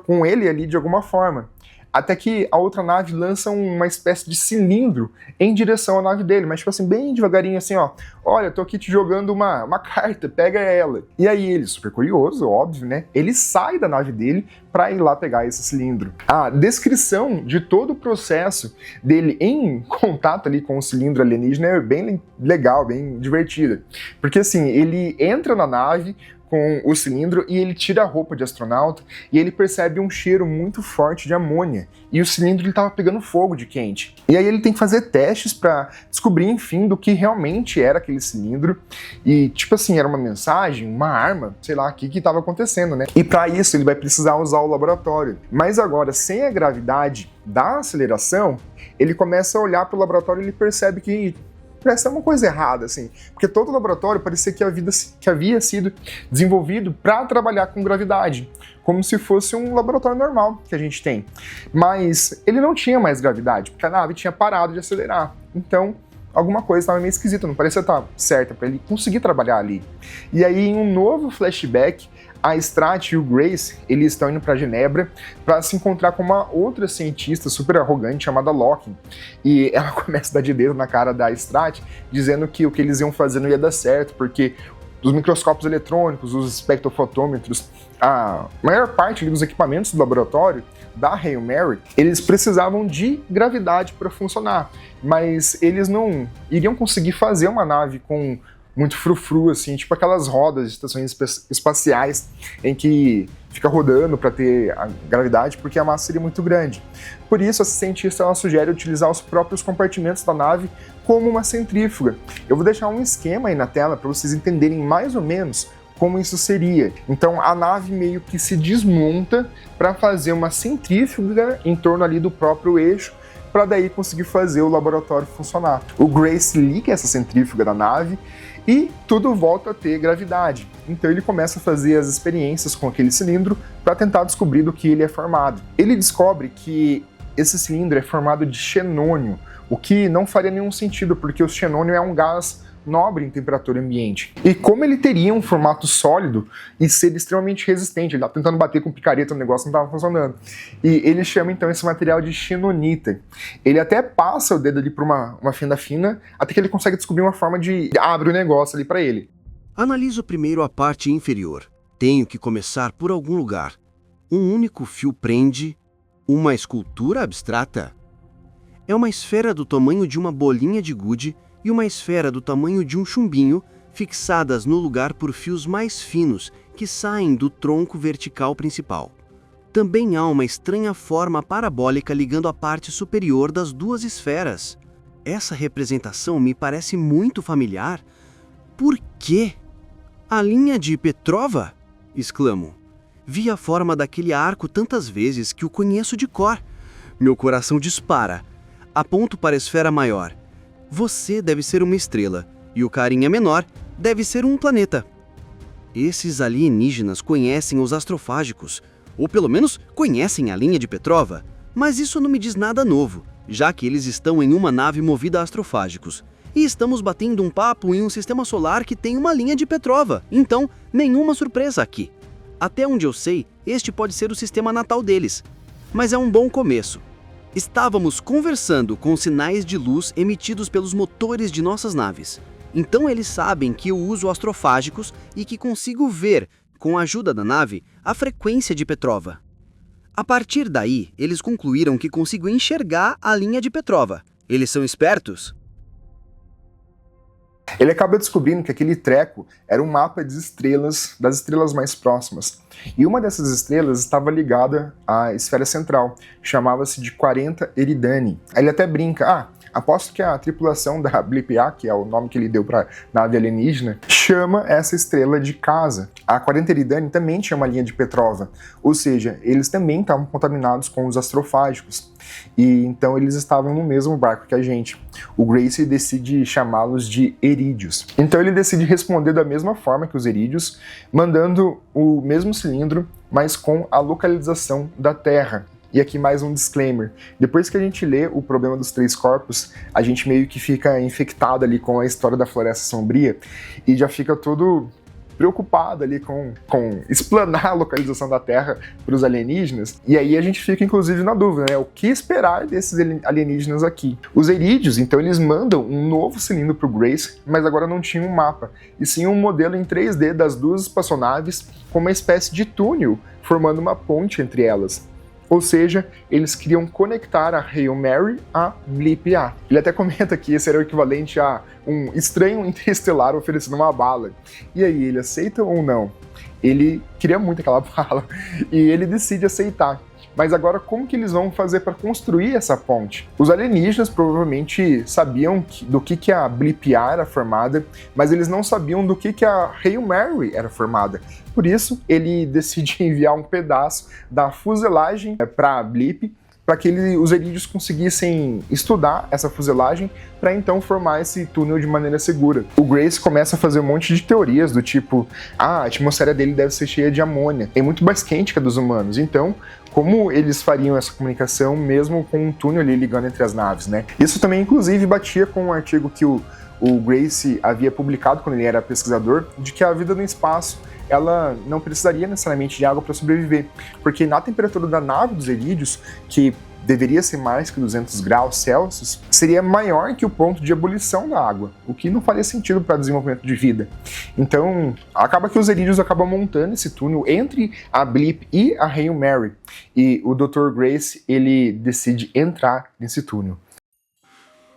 com ele ali de alguma forma. Até que a outra nave lança uma espécie de cilindro em direção à nave dele, mas tipo assim, bem devagarinho assim, ó. Olha, tô aqui te jogando uma carta, pega ela. E aí ele, super curioso, óbvio, né? Ele sai da nave dele para ir lá pegar esse cilindro. A descrição de todo o processo dele em contato ali com o cilindro alienígena é bem legal, bem divertida. Porque assim, ele entra na nave com o cilindro e ele tira a roupa de astronauta e ele percebe um cheiro muito forte de amônia. E o cilindro estava pegando fogo de quente. E aí ele tem que fazer testes para descobrir, enfim, do que realmente era aquele cilindro. E, tipo assim, era uma mensagem, uma arma, sei lá, o que estava acontecendo, né? E para isso ele vai precisar usar o laboratório. Mas agora, sem a gravidade da aceleração, ele começa a olhar para o laboratório e ele percebe que parece ter uma coisa errada, assim, porque todo o laboratório parecia que havia sido desenvolvido para trabalhar com gravidade, como se fosse um laboratório normal que a gente tem. Mas ele não tinha mais gravidade, porque a nave tinha parado de acelerar. Então, alguma coisa estava meio esquisita, não parecia estar certa para ele conseguir trabalhar ali. E aí, em um novo flashback, a Strat e o Grace, eles estão indo para Genebra para se encontrar com uma outra cientista super arrogante chamada Locke. E ela começa a dar de dedo na cara da Strat, dizendo que o que eles iam fazer não ia dar certo, porque os microscópios eletrônicos, os espectrofotômetros, a maior parte dos equipamentos do laboratório da Hail Mary, eles precisavam de gravidade para funcionar, mas eles não iriam conseguir fazer uma nave com muito frufru, assim, tipo aquelas rodas de estações espaciais em que fica rodando para ter a gravidade, porque a massa seria muito grande. Por isso, a cientista ela sugere utilizar os próprios compartimentos da nave como uma centrífuga. Eu vou deixar um esquema aí na tela para vocês entenderem mais ou menos como isso seria. Então a nave meio que se desmonta para fazer uma centrífuga em torno ali do próprio eixo, para daí conseguir fazer o laboratório funcionar. O Grace liga essa centrífuga da nave e tudo volta a ter gravidade. Então ele começa a fazer as experiências com aquele cilindro para tentar descobrir do que ele é formado. Ele descobre que esse cilindro é formado de xenônio, o que não faria nenhum sentido, porque o xenônio é um gás nobre em temperatura ambiente. E como ele teria um formato sólido e ser extremamente resistente, ele estava tentando bater com picareta, o negócio não estava funcionando. E ele chama então esse material de xenonita. Ele até passa o dedo ali por uma fenda fina, até que ele consegue descobrir uma forma de abrir o negócio ali para ele. Analiso primeiro a parte inferior. Tenho que começar por algum lugar. Um único fio prende uma escultura abstrata. É uma esfera do tamanho de uma bolinha de gude e uma esfera do tamanho de um chumbinho, fixadas no lugar por fios mais finos que saem do tronco vertical principal. Também há uma estranha forma parabólica ligando a parte superior das duas esferas. Essa representação me parece muito familiar. Por quê? A linha de Petrova? Exclamo. Vi a forma daquele arco tantas vezes que o conheço de cor. Meu coração dispara. Aponto para a esfera maior. Você deve ser uma estrela, e o carinha menor deve ser um planeta. Esses alienígenas conhecem os astrofágicos. ou pelo menos conhecem a linha de Petrova, mas isso não me diz nada novo, já que eles estão em uma nave movida a astrofágicos. E estamos batendo um papo em um sistema solar que tem uma linha de Petrova, então nenhuma surpresa aqui. Até onde eu sei, este pode ser o sistema natal deles. Mas é um bom começo. Estávamos conversando com sinais de luz emitidos pelos motores de nossas naves. Então eles sabem que eu uso astrofágicos e que consigo ver, com a ajuda da nave, a frequência de Petrova. A partir daí, eles concluíram que consigo enxergar a linha de Petrova. Eles são espertos? Ele acaba descobrindo que aquele treco era um mapa de estrelas, das estrelas mais próximas. E uma dessas estrelas estava ligada à esfera central, chamava-se de 40 Eridani. Aí ele até brinca, aposto que a tripulação da Blip-A, que é o nome que ele deu para nave alienígena, chama essa estrela de casa. A 40 Eridani também tinha uma linha de Petrova, ou seja, eles também estavam contaminados com os astrofágicos. E então eles estavam no mesmo barco que a gente. O Grace decide chamá-los de Erídeos. Então ele decide responder da mesma forma que os Erídeos, mandando o mesmo cilindro, mas com a localização da Terra. E aqui mais um disclaimer. Depois que a gente lê o problema dos 3 corpos, a gente meio que fica infectado ali com a história da Floresta Sombria e já fica todo preocupado ali com explanar a localização da Terra para os alienígenas. E aí a gente fica inclusive na dúvida, né? O que esperar desses alienígenas aqui? Os Erídeos, então, eles mandam um novo cilindro para o Grace, mas agora não tinha um mapa, e sim um modelo em 3D das 2 espaçonaves com uma espécie de túnel formando uma ponte entre elas. Ou seja, eles queriam conectar a Hail Mary à Blip-A. Ele até comenta que esse era o equivalente a um estranho interestelar oferecendo uma bala. E aí, ele aceita ou não? Ele queria muito aquela bala e ele decide aceitar. Mas agora, como que eles vão fazer para construir essa ponte? Os alienígenas provavelmente sabiam do que a Blip-A era formada, mas eles não sabiam do que a Hail Mary era formada. Por isso, ele decide enviar um pedaço da fuselagem para a Blip, para que os Erídeos conseguissem estudar essa fuselagem para então formar esse túnel de maneira segura. O Grace começa a fazer um monte de teorias do tipo, a atmosfera dele deve ser cheia de amônia, é muito mais quente que a dos humanos, então como eles fariam essa comunicação mesmo com um túnel ali ligando entre as naves, né? Isso também inclusive batia com um artigo que o Grace havia publicado quando ele era pesquisador, de que a vida no espaço ela não precisaria necessariamente de água para sobreviver, porque na temperatura da nave dos Erídeos, que deveria ser mais que 200 graus Celsius, seria maior que o ponto de ebulição da água, o que não faria sentido para desenvolvimento de vida. Então, acaba que os Erídeos acabam montando esse túnel entre a Blip e a Hail Mary, e o Dr. Grace, ele decide entrar nesse túnel.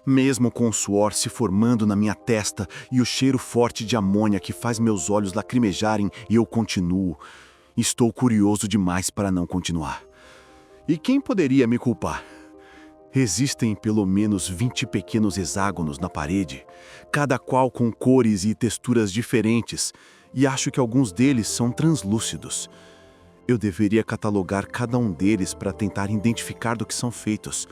Mesmo com o suor se formando na minha testa e o cheiro forte de amônia que faz meus olhos lacrimejarem, eu continuo. Estou curioso demais para não continuar. E quem poderia me culpar? Existem pelo menos 20 pequenos hexágonos na parede, cada qual com cores e texturas diferentes, e acho que alguns deles são translúcidos. Eu deveria catalogar cada um deles para tentar identificar do que são feitos.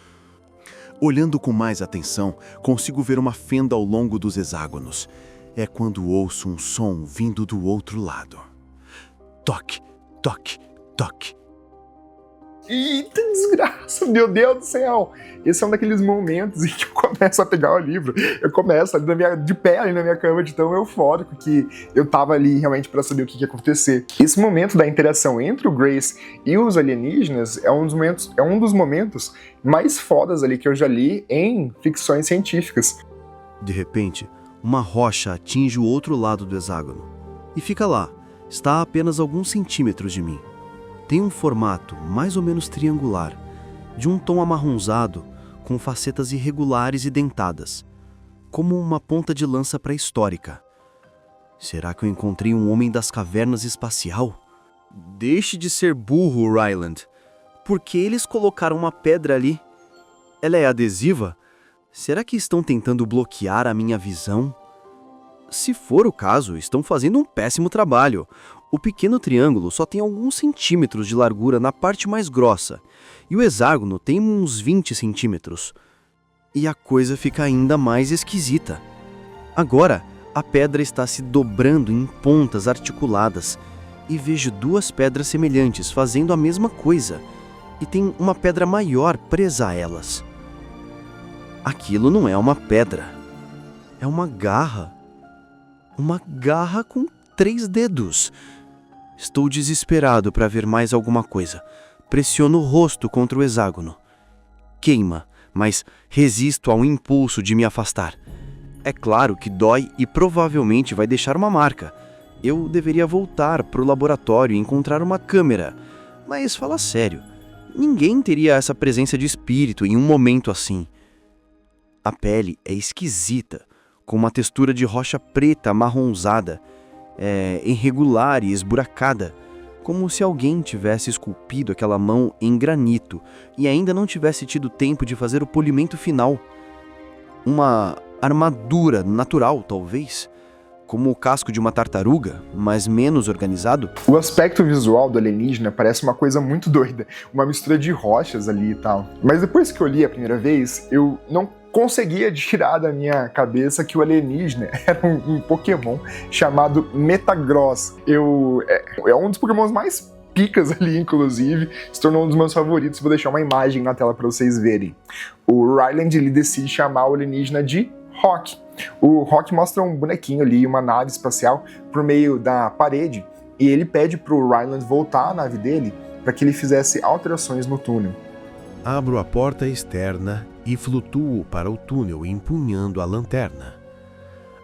Olhando com mais atenção, consigo ver uma fenda ao longo dos hexágonos. É quando ouço um som vindo do outro lado. Toque, toque, toque. Eita desgraça, meu Deus do céu! Esse é um daqueles momentos em que eu começo a pegar o livro, eu começo ali de pé ali na minha cama de tão eufórico que eu tava ali realmente para saber o que ia acontecer. Esse momento da interação entre o Grace e os alienígenas é um dos momentos mais fodas ali que eu já li em ficções científicas. De repente, uma rocha atinge o outro lado do hexágono e fica lá, está a apenas alguns centímetros de mim. Tem um formato mais ou menos triangular, de um tom amarronzado, com facetas irregulares e dentadas, como uma ponta de lança pré-histórica. Será que eu encontrei um homem das cavernas espacial? Deixe de ser burro, Ryland. Por que eles colocaram uma pedra ali? Ela é adesiva? Será que estão tentando bloquear a minha visão? Se for o caso, estão fazendo um péssimo trabalho. O pequeno triângulo só tem alguns centímetros de largura na parte mais grossa, e o hexágono tem uns 20 centímetros. E a coisa fica ainda mais esquisita. Agora, a pedra está se dobrando em pontas articuladas, e vejo duas pedras semelhantes fazendo a mesma coisa, e tem uma pedra maior presa a elas. Aquilo não é uma pedra, é uma garra. Uma garra com 3 dedos. Estou desesperado para ver mais alguma coisa. Pressiono o rosto contra o hexágono. Queima, mas resisto ao impulso de me afastar. É claro que dói e provavelmente vai deixar uma marca. Eu deveria voltar para o laboratório e encontrar uma câmera. Mas fala sério, ninguém teria essa presença de espírito em um momento assim. A pele é esquisita, com uma textura de rocha preta amarronzada, irregular e esburacada, como se alguém tivesse esculpido aquela mão em granito e ainda não tivesse tido tempo de fazer o polimento final. Uma armadura natural, talvez, como o casco de uma tartaruga, mas menos organizado. O aspecto visual do alienígena parece uma coisa muito doida, uma mistura de rochas ali e tal. Mas depois que eu li a primeira vez, eu não conseguia tirar da minha cabeça que o alienígena era um Pokémon chamado Metagross. É um dos Pokémons mais picas ali, inclusive, se tornou um dos meus favoritos. Vou deixar uma imagem na tela para vocês verem. O Ryland, ele decide chamar o alienígena de Rock. O Rock mostra um bonequinho ali, uma nave espacial, por meio da parede, e ele pede pro Ryland voltar à nave dele para que ele fizesse alterações no túnel. Abro a porta externa e flutuo para o túnel empunhando a lanterna.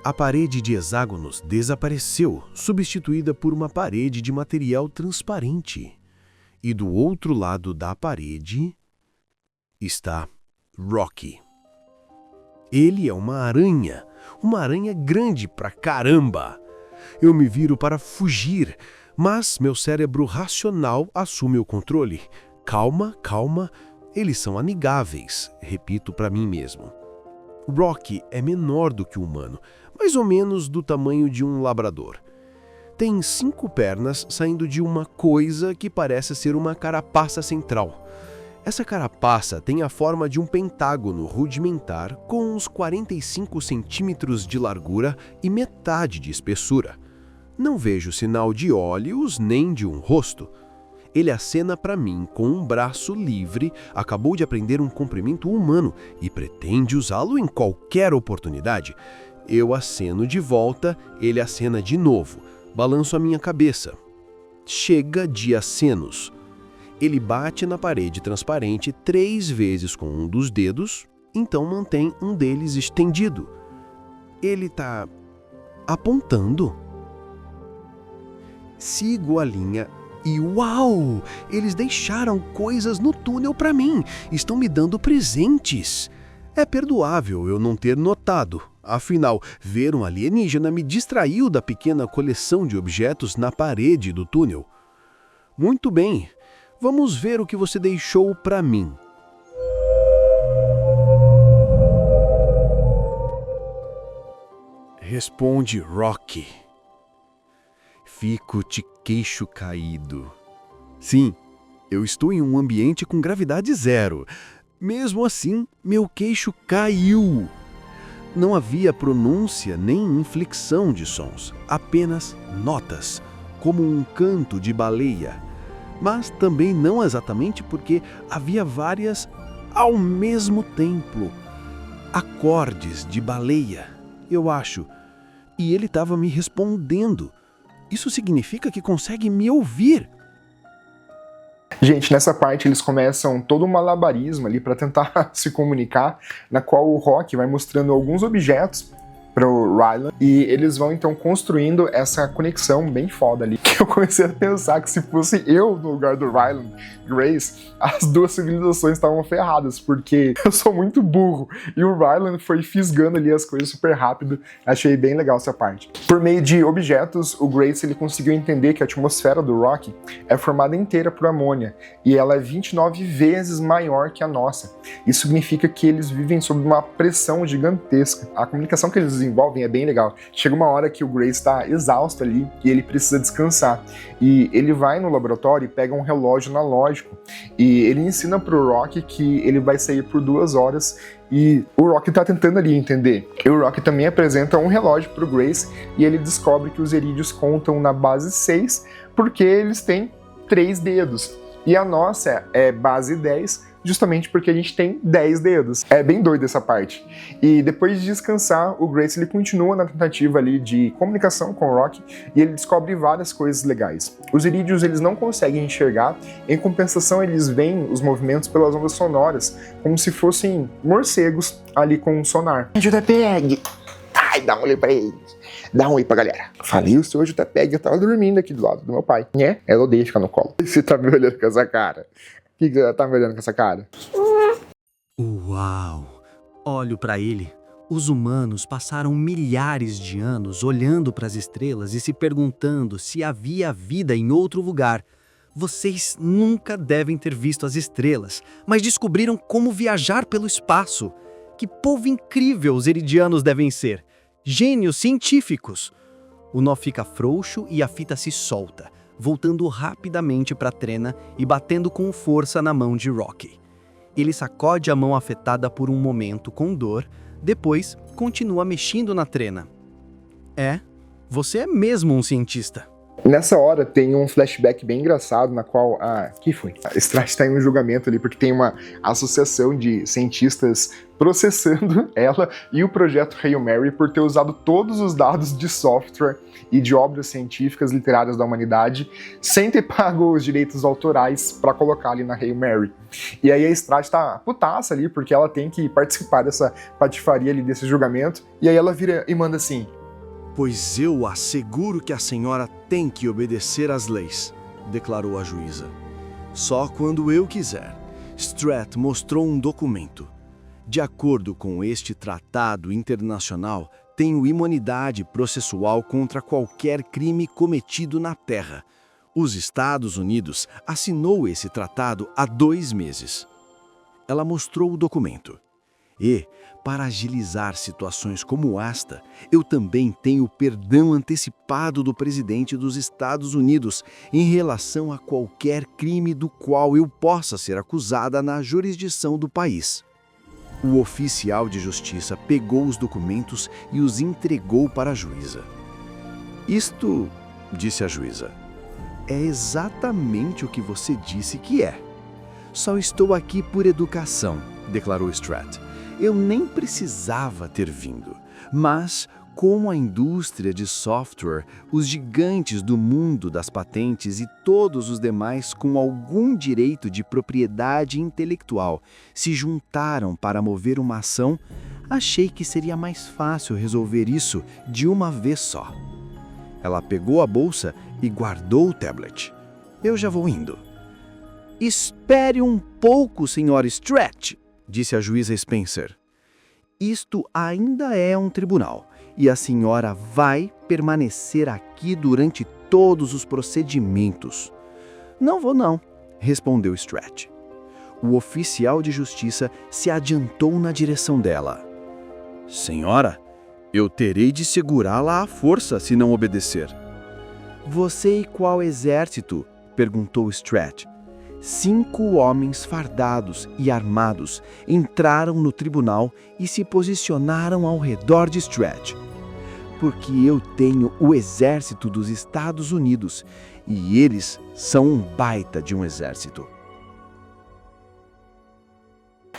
A parede de hexágonos desapareceu, substituída por uma parede de material transparente. E do outro lado da parede está Rocky. Ele é uma aranha grande pra caramba. Eu me viro para fugir, mas meu cérebro racional assume o controle. Calma, calma, eles são amigáveis, repito para mim mesmo. Rocky é menor do que o humano, mais ou menos do tamanho de um labrador. Tem 5 pernas saindo de uma coisa que parece ser uma carapaça central. Essa carapaça tem a forma de um pentágono rudimentar com uns 45 centímetros de largura e metade de espessura. Não vejo sinal de olhos nem de um rosto. Ele acena para mim com um braço livre, acabou de aprender um comprimento humano e pretende usá-lo em qualquer oportunidade. Eu aceno de volta, ele acena de novo. Balanço a minha cabeça. Chega de acenos. Ele bate na parede transparente 3 vezes com um dos dedos, então mantém um deles estendido. Ele está apontando. Sigo a linha e uau! Eles deixaram coisas no túnel para mim. Estão me dando presentes. É perdoável eu não ter notado. Afinal, ver um alienígena me distraiu da pequena coleção de objetos na parede do túnel. Muito bem, vamos ver o que você deixou para mim. Responde Rocky. Fico de queixo caído. Sim, eu estou em um ambiente com gravidade zero. Mesmo assim, meu queixo caiu. Não havia pronúncia nem inflexão de sons, apenas notas, como um canto de baleia. Mas também não exatamente porque havia várias ao mesmo tempo. Acordes de baleia, eu acho. E ele estava me respondendo. Isso significa que consegue me ouvir. Gente, nessa parte eles começam todo um malabarismo ali para tentar se comunicar, na qual o Rock vai mostrando alguns objetos para o Ryland e eles vão então construindo essa conexão bem foda ali. Eu comecei a pensar que se fosse eu no lugar do Ryland, Grace, as duas civilizações estavam ferradas, porque eu sou muito burro e o Ryland foi fisgando ali as coisas super rápido. Achei bem legal essa parte. Por meio de objetos, o Grace ele conseguiu entender que a atmosfera do Rock é formada inteira por amônia e ela é 29 vezes maior que a nossa. Isso significa que eles vivem sob uma pressão gigantesca. A comunicação que eles desenvolvem é bem legal. Chega uma hora que o Grace está exausto ali e ele precisa descansar. E ele vai no laboratório e pega um relógio analógico e ele ensina pro Rock que ele vai sair por 2 horas e o Rock tá tentando ali entender. E o Rock também apresenta um relógio pro Grace e ele descobre que os erídeos contam na base 6 porque eles têm 3 dedos. E a nossa é base 10, justamente porque a gente tem 10 dedos. É bem doido essa parte. E depois de descansar, o Grace ele continua na tentativa ali de comunicação com o Rock e ele descobre várias coisas legais. Os irídeos eles não conseguem enxergar, em compensação eles veem os movimentos pelas ondas sonoras, como se fossem morcegos ali com um sonar. JPEG! Ai, dá um oi pra eles. Dá um oi pra galera. Falei o seu JPEG, eu tava dormindo aqui do lado do meu pai, né? Ela odeia ficar no colo. Você tá me olhando com essa cara? O que você tá me olhando com essa cara? Uau! Olho para ele. Os humanos passaram milhares de anos olhando para as estrelas e se perguntando se havia vida em outro lugar. Vocês nunca devem ter visto as estrelas, mas descobriram como viajar pelo espaço. Que povo incrível os eridianos devem ser! Gênios científicos! O nó fica frouxo e a fita se solta, voltando rapidamente para Trena e batendo com força na mão de Rocky. Ele sacode a mão afetada por um momento com dor, depois continua mexendo na Trena. Você é mesmo um cientista. Nessa hora tem um flashback bem engraçado na qual que foi? A Strat está em um julgamento ali porque tem uma associação de cientistas processando ela e o projeto Hail Mary por ter usado todos os dados de software e de obras científicas literárias da humanidade sem ter pago os direitos autorais para colocar ali na Hail Mary. E aí a Strat tá putaça ali porque ela tem que participar dessa patifaria ali desse julgamento e aí ela vira e manda assim: Pois eu asseguro que a senhora tem que obedecer às leis, declarou a juíza. Só quando eu quiser. Strat mostrou um documento. De acordo com este tratado internacional, tenho imunidade processual contra qualquer crime cometido na Terra. Os Estados Unidos assinou esse tratado há 2 meses. Ela mostrou o documento. E, para agilizar situações como esta, eu também tenho perdão antecipado do presidente dos Estados Unidos em relação a qualquer crime do qual eu possa ser acusada na jurisdição do país. O oficial de justiça pegou os documentos e os entregou para a juíza. Isto, disse a juíza, é exatamente o que você disse que é. Só estou aqui por educação, declarou Strat. Eu nem precisava ter vindo, mas como a indústria de software, os gigantes do mundo das patentes e todos os demais com algum direito de propriedade intelectual se juntaram para mover uma ação, achei que seria mais fácil resolver isso de uma vez só. Ela pegou a bolsa e guardou o tablet. Eu já vou indo. Espere um pouco, Sr. Strat, disse a juíza Spencer. Isto ainda é um tribunal, e a senhora vai permanecer aqui durante todos os procedimentos. Não vou não, respondeu Strat. O oficial de justiça se adiantou na direção dela. Senhora, eu terei de segurá-la à força se não obedecer. Você e qual exército? Perguntou Strat. 5 homens fardados e armados entraram no tribunal e se posicionaram ao redor de Strat. Porque eu tenho o exército dos Estados Unidos e eles são um baita de um exército.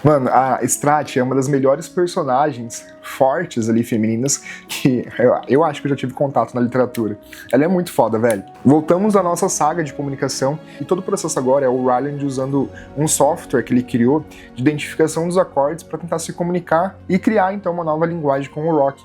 Mano, a Strat é uma das melhores personagens fortes ali, femininas, que eu acho que eu já tive contato na literatura. Ela é muito foda, velho. Voltamos à nossa saga de comunicação, e todo o processo agora é o Ryland usando um software que ele criou de identificação dos acordes para tentar se comunicar e criar, então, uma nova linguagem com o Rock.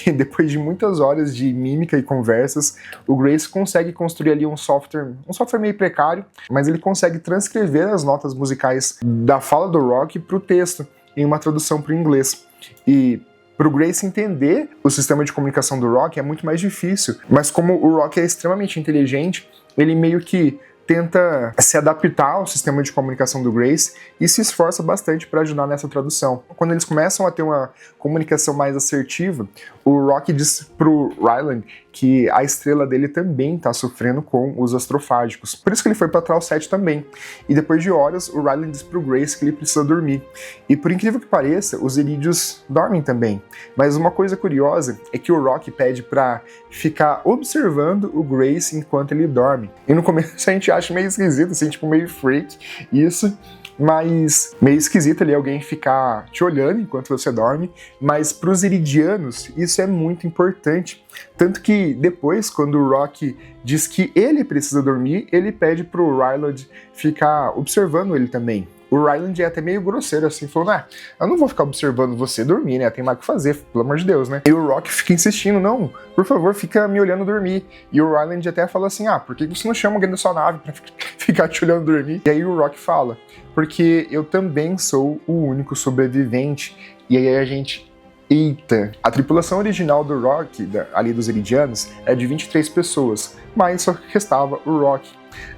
E depois de muitas horas de mímica e conversas, o Grace consegue construir ali um software meio precário, mas ele consegue transcrever as notas musicais da fala do Rock para o texto, em uma tradução para o inglês. E para o Grace entender o sistema de comunicação do Rock é muito mais difícil, mas como o Rock é extremamente inteligente, ele meio que tenta se adaptar ao sistema de comunicação do Grace e se esforça bastante para ajudar nessa tradução. Quando eles começam a ter uma comunicação mais assertiva, o Rock diz pro Ryland que a estrela dele também está sofrendo com os astrofágicos. Por isso que ele foi para Tral 7 também. E depois de horas, o Ryland diz pro Grace que ele precisa dormir. E por incrível que pareça, os Irídeos dormem também. Mas uma coisa curiosa é que o Rock pede para ficar observando o Grace enquanto ele dorme. E no começo a gente acha meio esquisito, assim, tipo meio freak isso. Mas meio esquisito ali alguém ficar te olhando enquanto você dorme, mas para os iridianos isso é muito importante. Tanto que depois, quando o Rock diz que ele precisa dormir, ele pede para o Ryland ficar observando ele também. O Ryland é até meio grosseiro assim, falando, eu não vou ficar observando você dormir, né, tem mais o que fazer, pelo amor de Deus, né. E o Rock fica insistindo, não, por favor, fica me olhando dormir. E o Ryland até fala assim, por que você não chama alguém da sua nave pra ficar te olhando dormir? E aí o Rock fala, porque eu também sou o único sobrevivente. E aí a gente, eita, a tripulação original do Rock, ali dos Iridianos, é de 23 pessoas, mas só restava o Rock.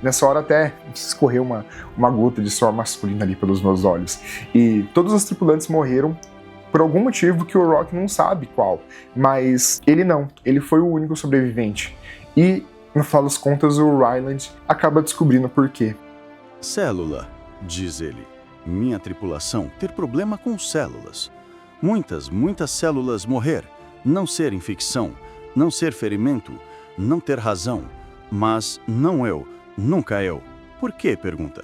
Nessa hora até escorreu uma gota de suor masculino ali pelos meus olhos. E todos os tripulantes morreram por algum motivo que o Rock não sabe qual. Mas ele não, ele foi o único sobrevivente. E, no final das contas, o Ryland acaba descobrindo por quê. Célula, diz ele. Minha tripulação ter problema com células. Muitas células morrer. Não ser infecção, não ser ferimento, não ter razão. Mas não eu. Nunca eu. Por quê? Pergunta.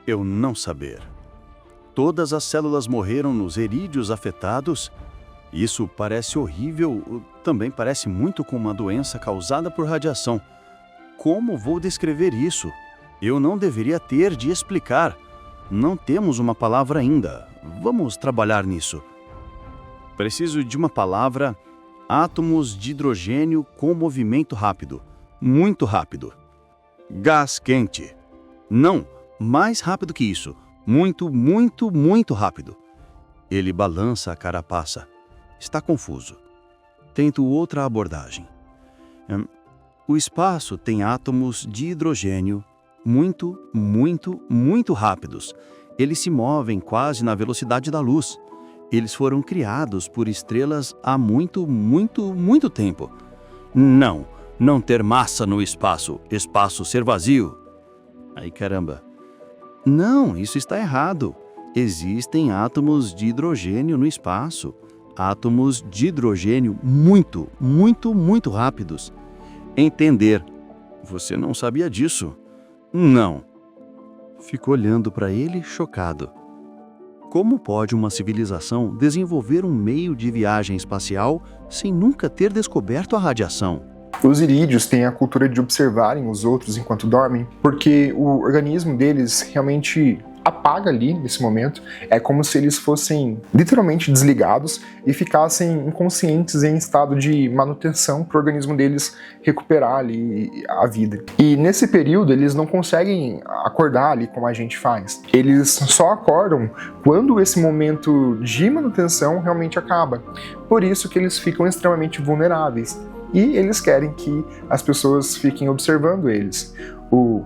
Eu não saber. Todas as células morreram nos erídeos afetados. Isso parece horrível, também parece muito com uma doença causada por radiação. Como vou descrever isso? Eu não deveria ter de explicar. Não temos uma palavra ainda. Vamos trabalhar nisso. Preciso de uma palavra. Átomos de hidrogênio com movimento rápido. Muito rápido. Gás quente. Não, mais rápido que isso. Muito rápido. Ele balança a carapaça. Está confuso. Tento outra abordagem. O espaço tem átomos de hidrogênio muito rápidos. Eles se movem quase na velocidade da luz. Eles foram criados por estrelas há muito tempo. Não ter massa no espaço ser vazio. Ai, caramba. Não, isso está errado. Existem átomos de hidrogênio no espaço. Átomos de hidrogênio muito rápidos. Entender. Você não sabia disso? Não. Fico olhando para ele, chocado. Como pode uma civilização desenvolver um meio de viagem espacial sem nunca ter descoberto a radiação? Os irídeos têm a cultura de observarem os outros enquanto dormem, porque o organismo deles realmente apaga ali nesse momento. É como se eles fossem literalmente desligados e ficassem inconscientes em estado de manutenção para o organismo deles recuperar ali a vida. E nesse período eles não conseguem acordar ali como a gente faz. Eles só acordam quando esse momento de manutenção realmente acaba. Por isso que eles ficam extremamente vulneráveis. E eles querem que as pessoas fiquem observando eles. O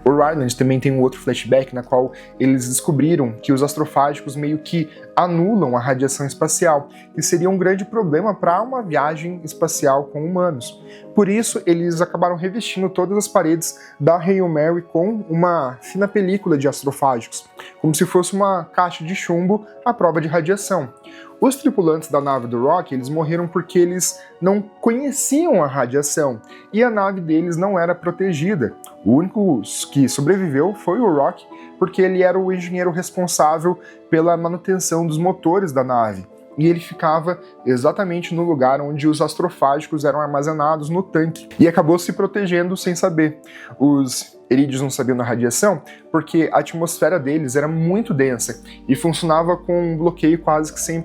Ryland também tem um outro flashback na qual eles descobriram que os astrofágicos meio que anulam a radiação espacial, e seria um grande problema para uma viagem espacial com humanos. Por isso, eles acabaram revestindo todas as paredes da Hail Mary com uma fina película de astrofágicos, como se fosse uma caixa de chumbo à prova de radiação. Os tripulantes da nave do Rock, eles morreram porque eles não conheciam a radiação e a nave deles não era protegida. O único que sobreviveu foi o Rock, porque ele era o engenheiro responsável pela manutenção dos motores da nave. E ele ficava exatamente no lugar onde os astrofágicos eram armazenados no tanque. E acabou se protegendo sem saber. Os irídeos não sabiam da radiação porque a atmosfera deles era muito densa e funcionava com um bloqueio quase que 100%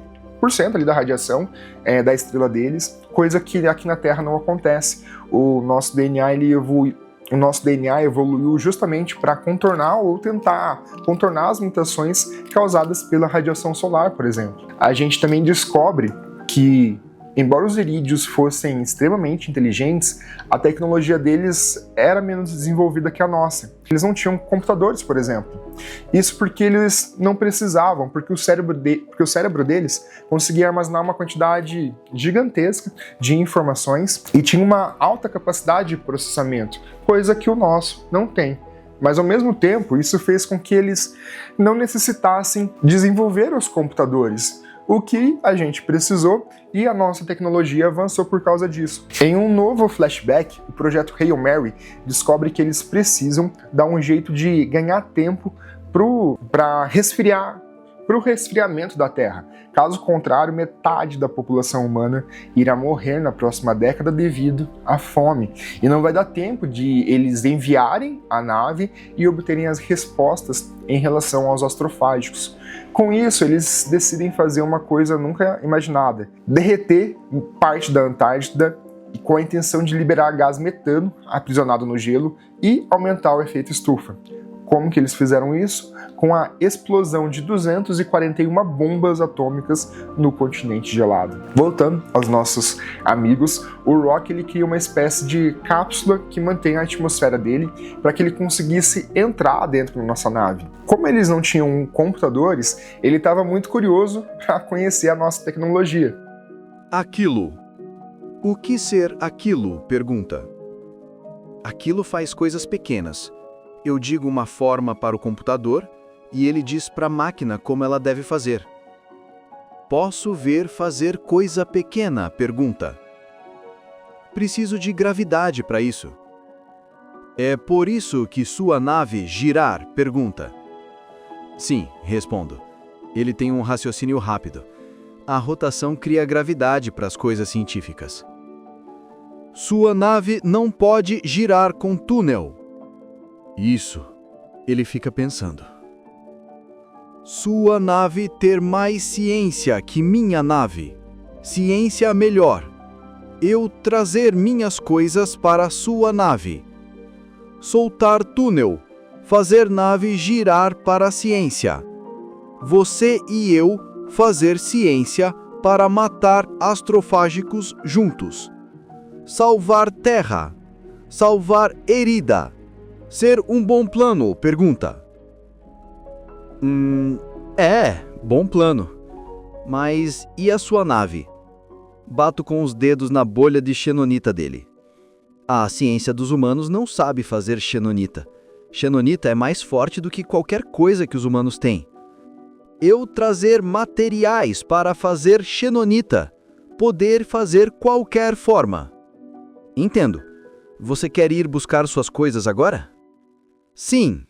ali da radiação da estrela deles, coisa que aqui na Terra não acontece. O nosso DNA evoluiu justamente para contornar ou tentar contornar as mutações causadas pela radiação solar, por exemplo. A gente também descobre que Embora os Irídeos fossem extremamente inteligentes, a tecnologia deles era menos desenvolvida que a nossa. Eles não tinham computadores, por exemplo. Isso porque eles não precisavam, porque o cérebro deles conseguia armazenar uma quantidade gigantesca de informações e tinha uma alta capacidade de processamento, coisa que o nosso não tem. Mas, ao mesmo tempo, isso fez com que eles não necessitassem desenvolver os computadores, o que a gente precisou, e a nossa tecnologia avançou por causa disso. Em um novo flashback, o projeto Hail Mary descobre que eles precisam dar um jeito de ganhar tempo para o resfriamento da Terra. Caso contrário, metade da população humana irá morrer na próxima década devido à fome. E não vai dar tempo de eles enviarem a nave e obterem as respostas em relação aos astrofágicos. Com isso, eles decidem fazer uma coisa nunca imaginada: derreter parte da Antártida com a intenção de liberar gás metano aprisionado no gelo e aumentar o efeito estufa. Como que eles fizeram isso? Com a explosão de 241 bombas atômicas no continente gelado. Voltando aos nossos amigos, o Rock ele cria uma espécie de cápsula que mantém a atmosfera dele para que ele conseguisse entrar dentro da nossa nave. Como eles não tinham computadores, ele estava muito curioso para conhecer a nossa tecnologia. Aquilo. O que ser aquilo? Pergunta. Aquilo faz coisas pequenas. Eu digo uma forma para o computador e ele diz para a máquina como ela deve fazer. Posso ver fazer coisa pequena? Pergunta. Preciso de gravidade para isso. É por isso que sua nave girar? Pergunta. Sim, respondo. Ele tem um raciocínio rápido. A rotação cria gravidade para as coisas científicas. Sua nave não pode girar com túnel. Isso. Ele fica pensando. Sua nave ter mais ciência que minha nave. Ciência melhor. Eu trazer minhas coisas para sua nave. Soltar túnel. Fazer nave girar para a ciência. Você e eu fazer ciência para matar astrofágicos juntos. Salvar terra. Salvar herida. Ser um bom plano? Pergunta. Bom plano. Mas e a sua nave? Bato com os dedos na bolha de xenonita dele. A ciência dos humanos não sabe fazer xenonita. Xenonita é mais forte do que qualquer coisa que os humanos têm. Eu trazer materiais para fazer xenonita. Poder fazer qualquer forma. Entendo. Você quer ir buscar suas coisas agora? Sim.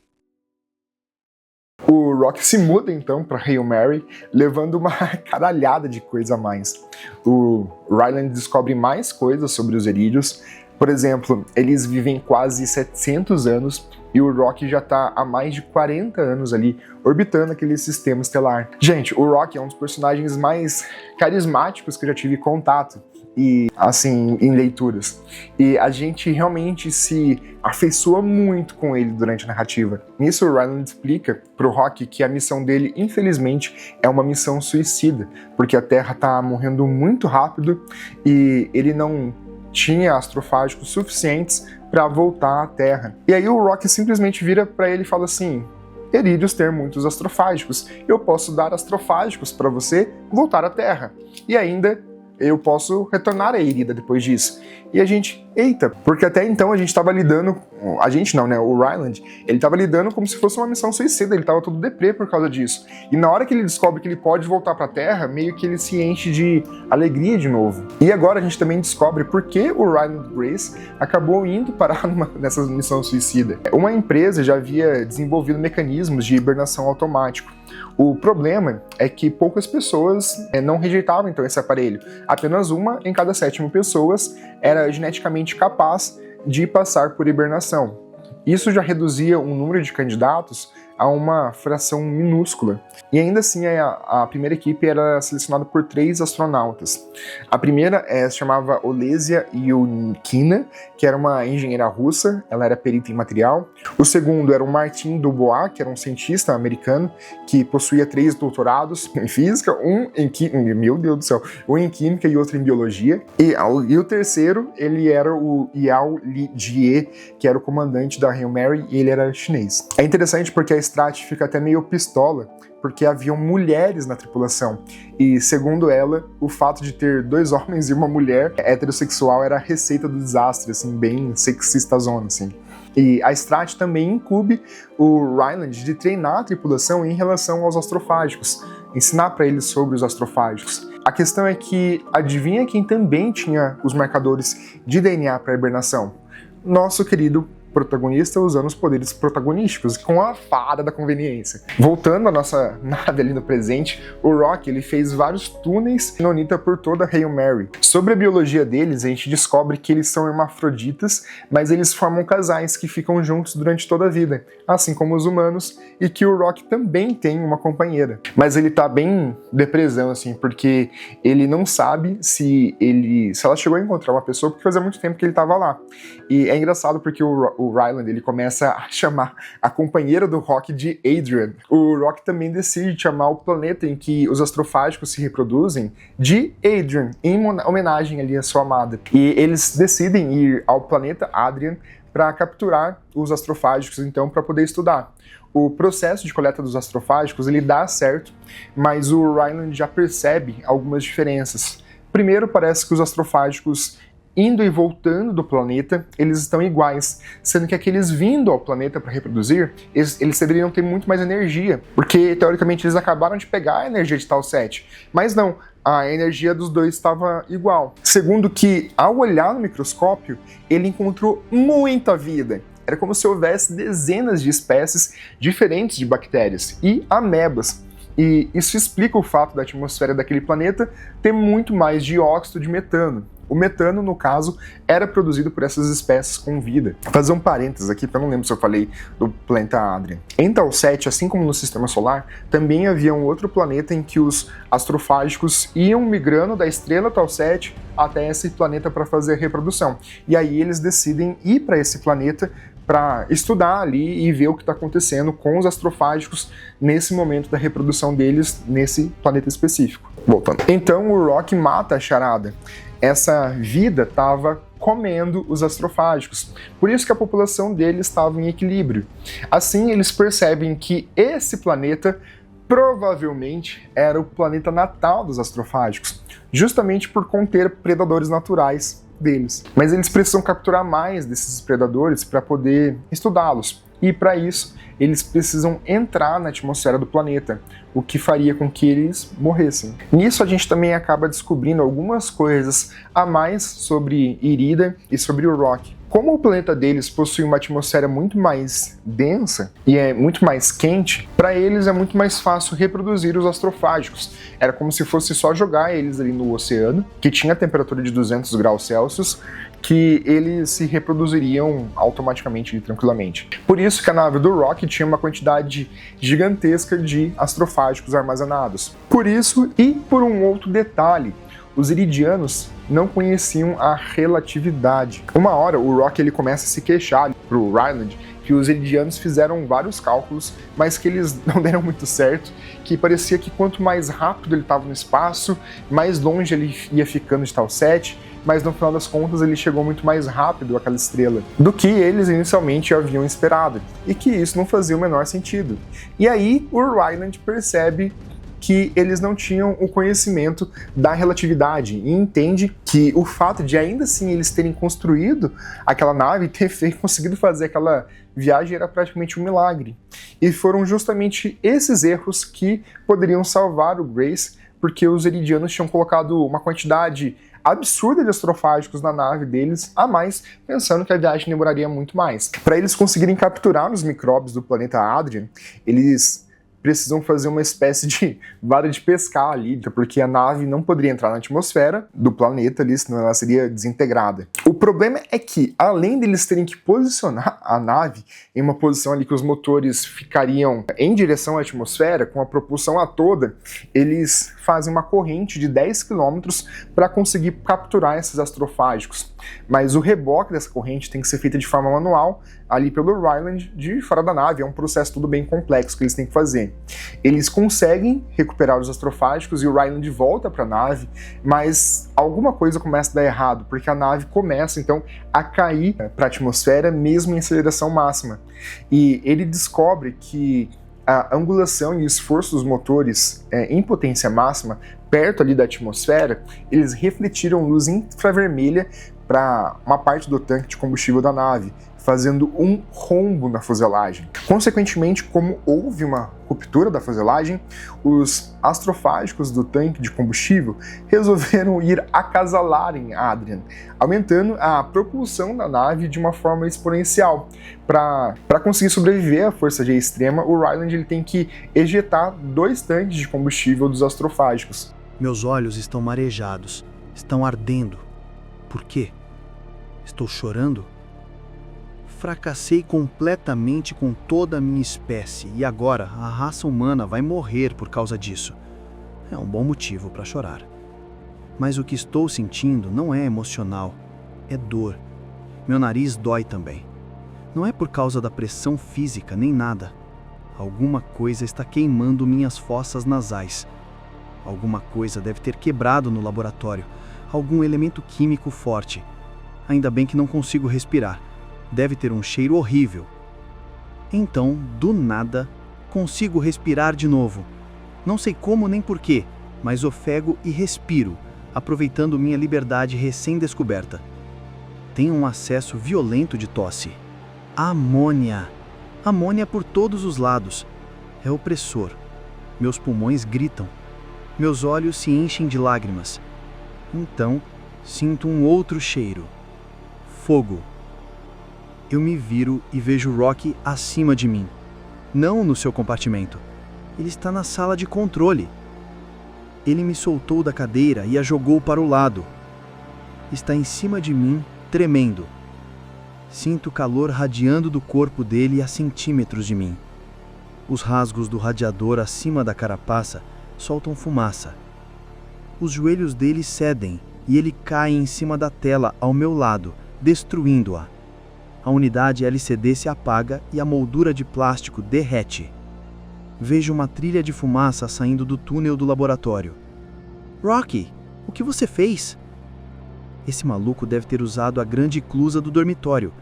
O Rock se muda então para Hail Mary, levando uma caralhada de coisa a mais. O Ryland descobre mais coisas sobre os Irídeos. Por exemplo, eles vivem quase 700 anos e o Rock já está há mais de 40 anos ali, orbitando aquele sistema estelar. Gente, o Rock é um dos personagens mais carismáticos que eu já tive contato. E assim, em leituras. E a gente realmente se afeiçoa muito com ele durante a narrativa. Nisso, o Ryland explica pro Rock que a missão dele, infelizmente, é uma missão suicida, porque a Terra tá morrendo muito rápido e ele não tinha astrofágicos suficientes para voltar à Terra. E aí o Rock simplesmente vira para ele e fala assim: Irídeos ter muitos astrofágicos, eu posso dar astrofágicos para você voltar à Terra. E ainda eu posso retornar a Irida depois disso. E a gente, eita, porque até então a gente estava lidando, a gente não, né, o Ryland, ele estava lidando como se fosse uma missão suicida, ele estava todo deprê por causa disso. E na hora que ele descobre que ele pode voltar para a Terra, meio que ele se enche de alegria de novo. E agora a gente também descobre por que o Ryland Grace acabou indo parar nessa missão suicida. Uma empresa já havia desenvolvido mecanismos de hibernação automático. O problema é que poucas pessoas não rejeitavam então esse aparelho. Apenas uma em cada 7 mil pessoas era geneticamente capaz de passar por hibernação. Isso já reduzia o número de candidatos a uma fração minúscula. E ainda assim, a primeira equipe era selecionada por 3 astronautas. A primeira se chamava Olesia Yurkina, que era uma engenheira russa, ela era perita em material. O segundo era o Martin Dubois, que era um cientista americano, que possuía 3 doutorados em física, um em química e outro em biologia. E o terceiro, ele era o Yao Li-jie, que era o comandante da Hail Mary, e ele era chinês. É interessante porque a Strat fica até meio pistola, porque haviam mulheres na tripulação. E, segundo ela, o fato de ter 2 homens e uma mulher heterossexual era a receita do desastre, assim, bem sexista-zona, assim. E a Strat também incube o Ryland de treinar a tripulação em relação aos astrofágicos, ensinar para eles sobre os astrofágicos. A questão é que, adivinha quem também tinha os marcadores de DNA para hibernação? Nosso querido protagonista usando os poderes protagonísticos, com a fada da conveniência. Voltando à nossa nave ali no presente, o Rock ele fez vários túneis nonita por toda a Hail Mary. Sobre a biologia deles, a gente descobre que eles são hermafroditas, mas eles formam casais que ficam juntos durante toda a vida, assim como os humanos, e que o Rock também tem uma companheira. Mas ele tá bem depressão, assim, porque ele não sabe se ela chegou a encontrar uma pessoa, porque fazia muito tempo que ele tava lá. E é engraçado porque o Ryland ele começa a chamar a companheira do Rock de Adrian. O Rock também decide chamar o planeta em que os astrofágicos se reproduzem de Adrian, em homenagem ali à sua amada. E eles decidem ir ao planeta Adrian para capturar os astrofágicos, então, para poder estudar. O processo de coleta dos astrofágicos ele dá certo, mas o Ryland já percebe algumas diferenças. Primeiro, parece que os astrofágicos indo e voltando do planeta, eles estão iguais, sendo que aqueles vindo ao planeta para reproduzir, eles deveriam ter muito mais energia, porque teoricamente eles acabaram de pegar a energia de Tau 7, mas não, a energia dos dois estava igual. Segundo que, ao olhar no microscópio, ele encontrou muita vida. Era como se houvesse dezenas de espécies diferentes de bactérias e amebas. E isso explica o fato da atmosfera daquele planeta ter muito mais dióxido de metano. O metano, no caso, era produzido por essas espécies com vida. Vou fazer um parênteses aqui, porque eu não lembro se eu falei do planeta Adrian. Em Tau 7, assim como no Sistema Solar, também havia um outro planeta em que os astrofágicos iam migrando da estrela Tau 7 até esse planeta para fazer a reprodução. E aí eles decidem ir para esse planeta para estudar ali e ver o que está acontecendo com os astrofágicos nesse momento da reprodução deles nesse planeta específico. Voltando. Então o Rock mata a charada. Essa vida estava comendo os astrofágicos, por isso que a população deles estava em equilíbrio. Assim, eles percebem que esse planeta provavelmente era o planeta natal dos astrofágicos, justamente por conter predadores naturais deles. Mas eles precisam capturar mais desses predadores para poder estudá-los. E para isso, eles precisam entrar na atmosfera do planeta, o que faria com que eles morressem. Nisso a gente também acaba descobrindo algumas coisas a mais sobre Irida e sobre o Rock. Como o planeta deles possui uma atmosfera muito mais densa e é muito mais quente, para eles é muito mais fácil reproduzir os astrofágicos. Era como se fosse só jogar eles ali no oceano, que tinha temperatura de 200 graus Celsius, que eles se reproduziriam automaticamente e tranquilamente. Por isso que a nave do Rock tinha uma quantidade gigantesca de astrofágicos armazenados. Por isso e por um outro detalhe, os iridianos não conheciam a relatividade. Uma hora o Rock ele começa a se queixar pro Ryland que os iridianos fizeram vários cálculos, mas que eles não deram muito certo, que parecia que quanto mais rápido ele estava no espaço, mais longe ele ia ficando de Tau 7, mas no final das contas ele chegou muito mais rápido àquela estrela do que eles inicialmente haviam esperado, e que isso não fazia o menor sentido. E aí o Ryland percebe que eles não tinham o conhecimento da relatividade e entende que o fato de ainda assim eles terem construído aquela nave e ter conseguido fazer aquela viagem era praticamente um milagre. E foram justamente esses erros que poderiam salvar o Grace, porque os iridianos tinham colocado uma quantidade absurda de astrofágicos na nave deles a mais, pensando que a viagem demoraria muito mais. Para eles conseguirem capturar os micróbios do planeta Adrian, eles precisam fazer uma espécie de vara de pescar ali, porque a nave não poderia entrar na atmosfera do planeta ali, senão ela seria desintegrada. O problema é que, além deles terem que posicionar a nave em uma posição ali que os motores ficariam em direção à atmosfera, com a propulsão a toda, eles fazem uma corrente de 10 km para conseguir capturar esses astrofágicos. Mas o reboque dessa corrente tem que ser feita de forma manual, ali pelo Ryland de fora da nave. É um processo tudo bem complexo que eles têm que fazer. Eles conseguem recuperar os astrofágicos e o Ryland volta para a nave, mas alguma coisa começa a dar errado, porque a nave começa então a cair para a atmosfera mesmo em aceleração máxima. E ele descobre que a angulação e o esforço dos motores em potência máxima, perto ali da atmosfera, eles refletiram luz infravermelha para uma parte do tanque de combustível da nave, fazendo um rombo na fuselagem. Consequentemente, como houve uma ruptura da fuselagem, os astrofágicos do tanque de combustível resolveram ir acasalar em Adrian, aumentando a propulsão da nave de uma forma exponencial. Para conseguir sobreviver à força G extrema, o Ryland ele tem que ejetar 2 tanques de combustível dos astrofágicos. Meus olhos estão marejados, estão ardendo. Por quê? Estou chorando? Fracassei completamente com toda a minha espécie e agora a raça humana vai morrer por causa disso. É um bom motivo para chorar. Mas o que estou sentindo não é emocional, é dor. Meu nariz dói também. Não é por causa da pressão física nem nada. Alguma coisa está queimando minhas fossas nasais. Alguma coisa deve ter quebrado no laboratório. Algum elemento químico forte. Ainda bem que não consigo respirar. Deve ter um cheiro horrível. Então, do nada, consigo respirar de novo. Não sei como nem porquê, mas ofego e respiro, aproveitando minha liberdade recém-descoberta. Tenho um acesso violento de tosse. Amônia! Amônia por todos os lados. É opressor. Meus pulmões gritam. Meus olhos se enchem de lágrimas. Então, sinto um outro cheiro. Fogo. Eu me viro e vejo Rocky acima de mim. Não no seu compartimento. Ele está na sala de controle. Ele me soltou da cadeira e a jogou para o lado. Está em cima de mim, tremendo. Sinto o calor radiando do corpo dele a centímetros de mim. Os rasgos do radiador acima da carapaça soltam fumaça. Os joelhos dele cedem e ele cai em cima da tela ao meu lado, destruindo-a. A unidade LCD se apaga e a moldura de plástico derrete. Vejo uma trilha de fumaça saindo do túnel do laboratório. Rocky, o que você fez? Esse maluco deve ter usado a grande eclusa do dormitório.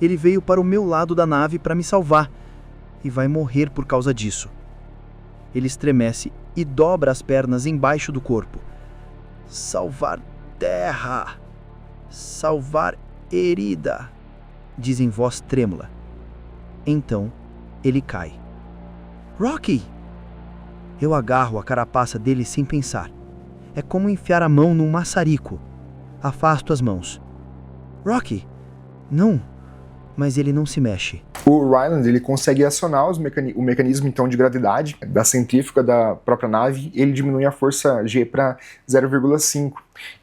Ele veio para o meu lado da nave para me salvar. E vai morrer por causa disso. Ele estremece e dobra as pernas embaixo do corpo. Salvar terra. Salvar herida. Diz em voz trêmula. Então, ele cai. Rocky! Eu agarro a carapaça dele sem pensar. É como enfiar a mão num maçarico. Afasto as mãos. Rocky! Não! Mas ele não se mexe. O Ryland ele consegue acionar o mecanismo então de gravidade da centrífuga da própria nave. Ele diminui a força G para 0,5.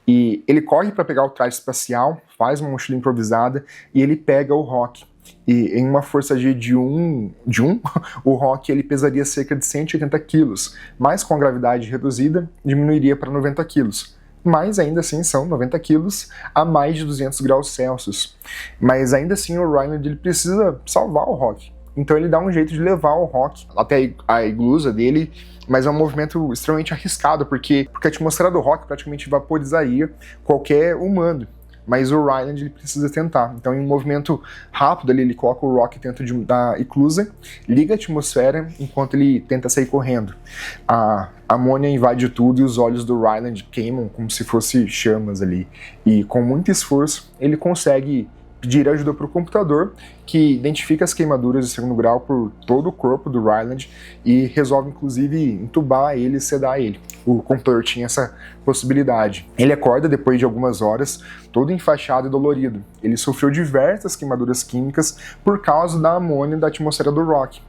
E ele corre para pegar o traje espacial, faz uma mochila improvisada e ele pega o Rocky. E em uma força G de 1, o Rocky ele pesaria cerca de 180 quilos, mas com a gravidade reduzida diminuiria para 90 quilos. Mas ainda assim são 90 quilos a mais de 200 graus Celsius. Mas ainda assim o Ryland ele precisa salvar o Rocky. Então ele dá um jeito de levar o Rocky até a eclusa dele, mas é um movimento extremamente arriscado, porque a atmosfera do Rocky praticamente vaporizaria qualquer humano. Mas o Ryland ele precisa tentar. Então, em um movimento rápido, ele coloca o Rocky dentro da eclusa, liga a atmosfera enquanto ele tenta sair correndo. A amônia invade tudo e os olhos do Ryland queimam como se fossem chamas ali. E com muito esforço, ele consegue pedir ajuda para o computador, que identifica as queimaduras de segundo grau por todo o corpo do Ryland e resolve, inclusive, entubar ele e sedar ele. O computador tinha essa possibilidade. Ele acorda depois de algumas horas, todo enfaixado e dolorido. Ele sofreu diversas queimaduras químicas por causa da amônia da atmosfera do Rocky.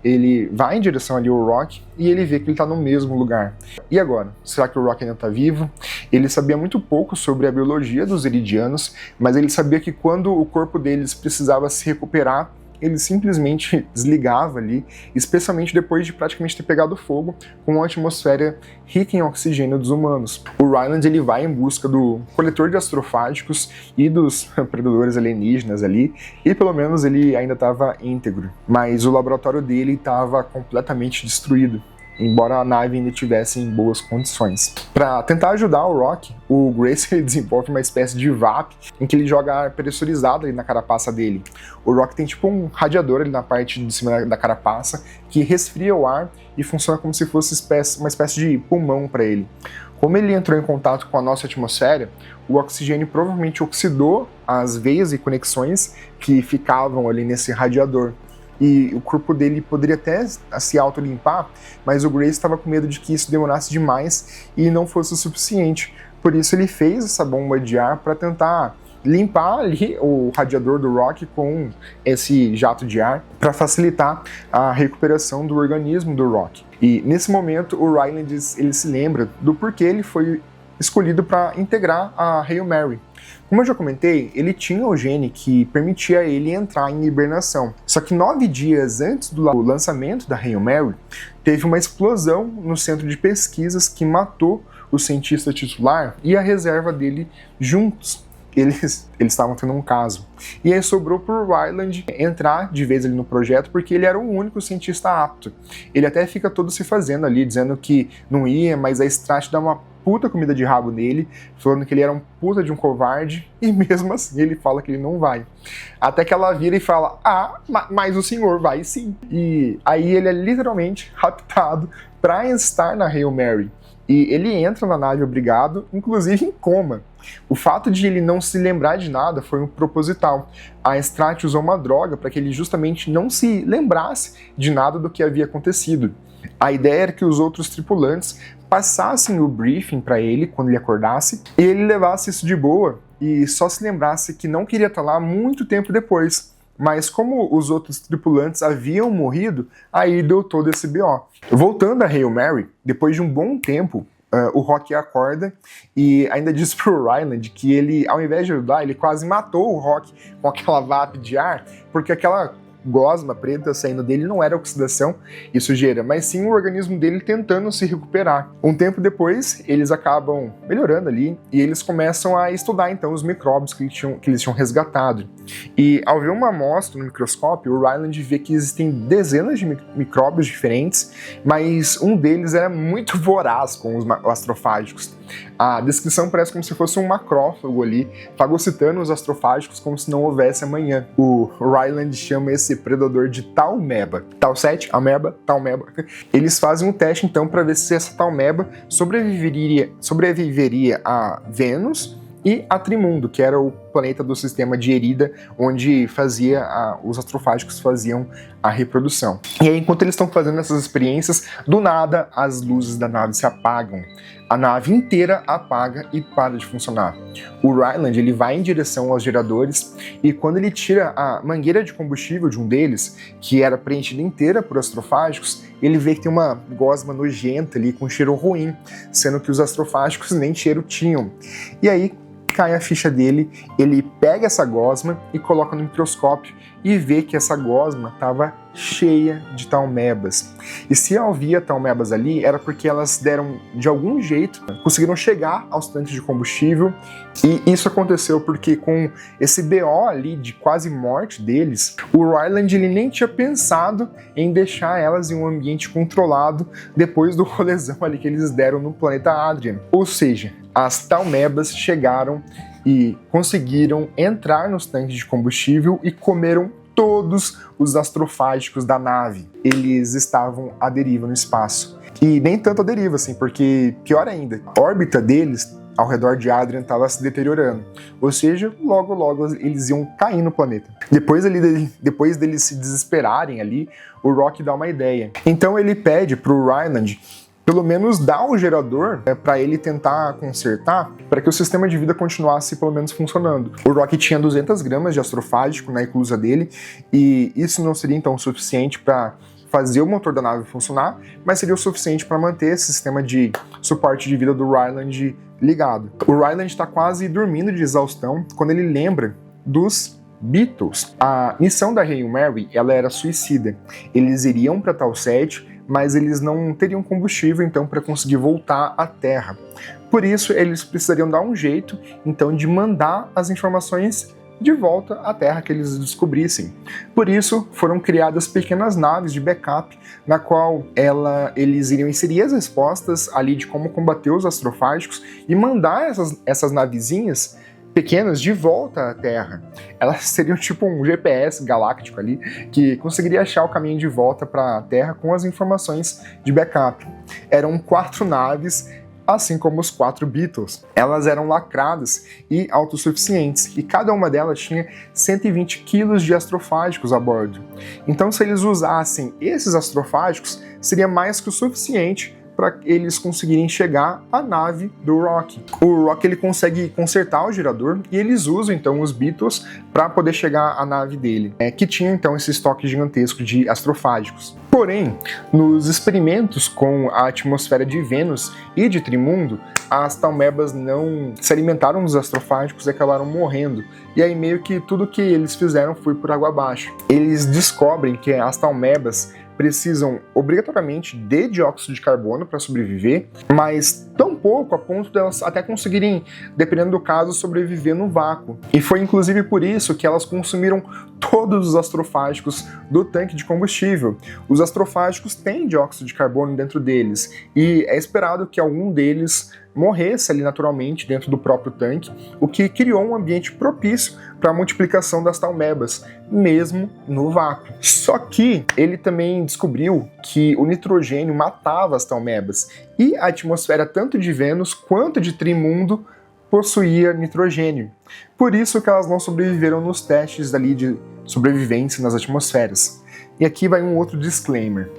Ele vai em direção ali ao Rock e ele vê que ele está no mesmo lugar. E agora? Será que o Rock ainda está vivo? Ele sabia muito pouco sobre a biologia dos Eridianos, mas ele sabia que quando o corpo deles precisava se recuperar, ele simplesmente desligava ali, especialmente depois de praticamente ter pegado fogo com uma atmosfera rica em oxigênio dos humanos. O Ryland ele vai em busca do coletor de astrofágicos e dos predadores alienígenas ali, e pelo menos ele ainda estava íntegro, mas o laboratório dele estava completamente destruído, embora a nave ainda estivesse em boas condições. Para tentar ajudar o Rock, o Grace ele desenvolve uma espécie de VAP em que ele joga ar pressurizado ali na carapaça dele. O Rock tem tipo um radiador ali na parte de cima da carapaça que resfria o ar e funciona como se fosse uma espécie de pulmão para ele. Como ele entrou em contato com a nossa atmosfera, o oxigênio provavelmente oxidou as veias e conexões que ficavam ali nesse radiador. E o corpo dele poderia até se autolimpar, mas o Grace estava com medo de que isso demorasse demais e não fosse o suficiente. Por isso ele fez essa bomba de ar para tentar limpar ali o radiador do Rock com esse jato de ar para facilitar a recuperação do organismo do Rock. E nesse momento o Ryland ele se lembra do porquê ele foi escolhido para integrar a Hail Mary. Como eu já comentei, ele tinha o gene que permitia ele entrar em hibernação. Só que 9 dias antes do lançamento da Hail Mary, teve uma explosão no centro de pesquisas que matou o cientista titular e a reserva dele juntos. Eles estavam tendo um caso. E aí sobrou para o Ryland entrar de vez ali no projeto, porque ele era o único cientista apto. Ele até fica todo se fazendo ali, dizendo que não ia, mas a Strat dá uma puta comida de rabo nele, falando que ele era um puta de um covarde, e mesmo assim ele fala que ele não vai. Até que ela vira e fala, mas o senhor vai sim. E aí ele é literalmente raptado para estar na Hail Mary. E ele entra na nave obrigado, inclusive em coma. O fato de ele não se lembrar de nada foi um proposital. A Strat usou uma droga para que ele justamente não se lembrasse de nada do que havia acontecido. A ideia era que os outros tripulantes passassem o briefing para ele quando ele acordasse, e ele levasse isso de boa e só se lembrasse que não queria estar lá muito tempo depois. Mas como os outros tripulantes haviam morrido, aí deu todo esse BO. Voltando a Hail Mary, depois de um bom tempo, o Rock acorda e ainda diz pro Ryland que ele, ao invés de ajudar, ele quase matou o Rock com aquela VAP de ar, porque aquela gosma preta saindo dele não era oxidação e sujeira, mas sim o organismo dele tentando se recuperar. Um tempo depois, eles acabam melhorando ali e eles começam a estudar então os micróbios que eles tinham resgatado. E ao ver uma amostra no microscópio, o Ryland vê que existem dezenas de micróbios diferentes, mas um deles era muito voraz com os astrofágicos. A descrição parece como se fosse um macrófago ali, fagocitando os astrofágicos como se não houvesse amanhã. O Ryland chama esse predador de Talmeba. Tal7, ameba, Talmeba. Eles fazem um teste então para ver se essa Talmeba sobreviveria a Vênus e a Trimundo, que era o planeta do sistema de Erida, onde os astrofágicos faziam a reprodução. E aí, enquanto eles estão fazendo essas experiências, do nada as luzes da nave se apagam. A nave inteira apaga e para de funcionar. O Ryland ele vai em direção aos geradores e quando ele tira a mangueira de combustível de um deles, que era preenchida inteira por astrofágicos, ele vê que tem uma gosma nojenta ali com cheiro ruim, sendo que os astrofágicos nem cheiro tinham. E aí cai a ficha dele, ele pega essa gosma e coloca no microscópio e vê que essa gosma estava cheia de talmebas. E se havia talmebas ali, era porque elas deram, de algum jeito, conseguiram chegar aos tanques de combustível, e isso aconteceu porque com esse BO ali de quase morte deles, o Ryland ele nem tinha pensado em deixar elas em um ambiente controlado depois do rolezão ali que eles deram no planeta Adrian. Ou seja, as talmebas chegaram e conseguiram entrar nos tanques de combustível e comeram todos os astrofágicos da nave. Eles estavam à deriva no espaço. E nem tanto à deriva, assim, porque, pior ainda, a órbita deles ao redor de Adrian estava se deteriorando. Ou seja, logo eles iam cair no planeta. Depois deles se desesperarem ali, o Rock dá uma ideia. Então ele pede pro Ryland pelo menos dar o gerador para ele tentar consertar, para que o sistema de vida continuasse pelo menos funcionando. O Rock tinha 200 gramas de astrofágico na eclusa dele, e isso não seria então suficiente para fazer o motor da nave funcionar, mas seria o suficiente para manter esse sistema de suporte de vida do Ryland ligado. O Ryland está quase dormindo de exaustão quando ele lembra dos Beatles. A missão da Hail Mary, ela era suicida. Eles iriam para Tau 7, mas eles não teriam combustível então para conseguir voltar à Terra. Por isso, eles precisariam dar um jeito então de mandar as informações de volta à Terra que eles descobrissem. Por isso, foram criadas pequenas naves de backup, na qual eles iriam inserir as respostas ali de como combater os astrofágicos e mandar essas navezinhas pequenas de volta à Terra. Elas seriam tipo um GPS galáctico ali, que conseguiria achar o caminho de volta para a Terra com as informações de backup. Eram 4 naves, assim como os 4 Beatles. Elas eram lacradas e autossuficientes, e cada uma delas tinha 120 quilos de astrofágicos a bordo. Então, se eles usassem esses astrofágicos, seria mais que o suficiente para eles conseguirem chegar à nave do Rock. O Rock ele consegue consertar o gerador e eles usam então os Beatles para poder chegar à nave dele, que tinha então esse estoque gigantesco de astrofágicos. Porém, nos experimentos com a atmosfera de Vênus e de Trimundo, as Talmebas não se alimentaram dos astrofágicos e acabaram morrendo. E aí meio que tudo que eles fizeram foi por água abaixo. Eles descobrem que as Talmebas precisam obrigatoriamente de dióxido de carbono para sobreviver, mas tão pouco a ponto delas até conseguirem, dependendo do caso, sobreviver no vácuo. E foi inclusive por isso que elas consumiram todos os astrofágicos do tanque de combustível. Os astrofágicos têm dióxido de carbono dentro deles, e é esperado que algum deles morresse ali naturalmente dentro do próprio tanque, o que criou um ambiente propício para a multiplicação das Talmebas, mesmo no vácuo. Só que ele também descobriu que o nitrogênio matava as Talmebas, e a atmosfera tanto de Vênus quanto de Trimundo possuía nitrogênio. Por isso que elas não sobreviveram nos testes ali de sobrevivência nas atmosferas. E aqui vai um outro disclaimer.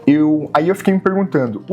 Aí eu fiquei me perguntando,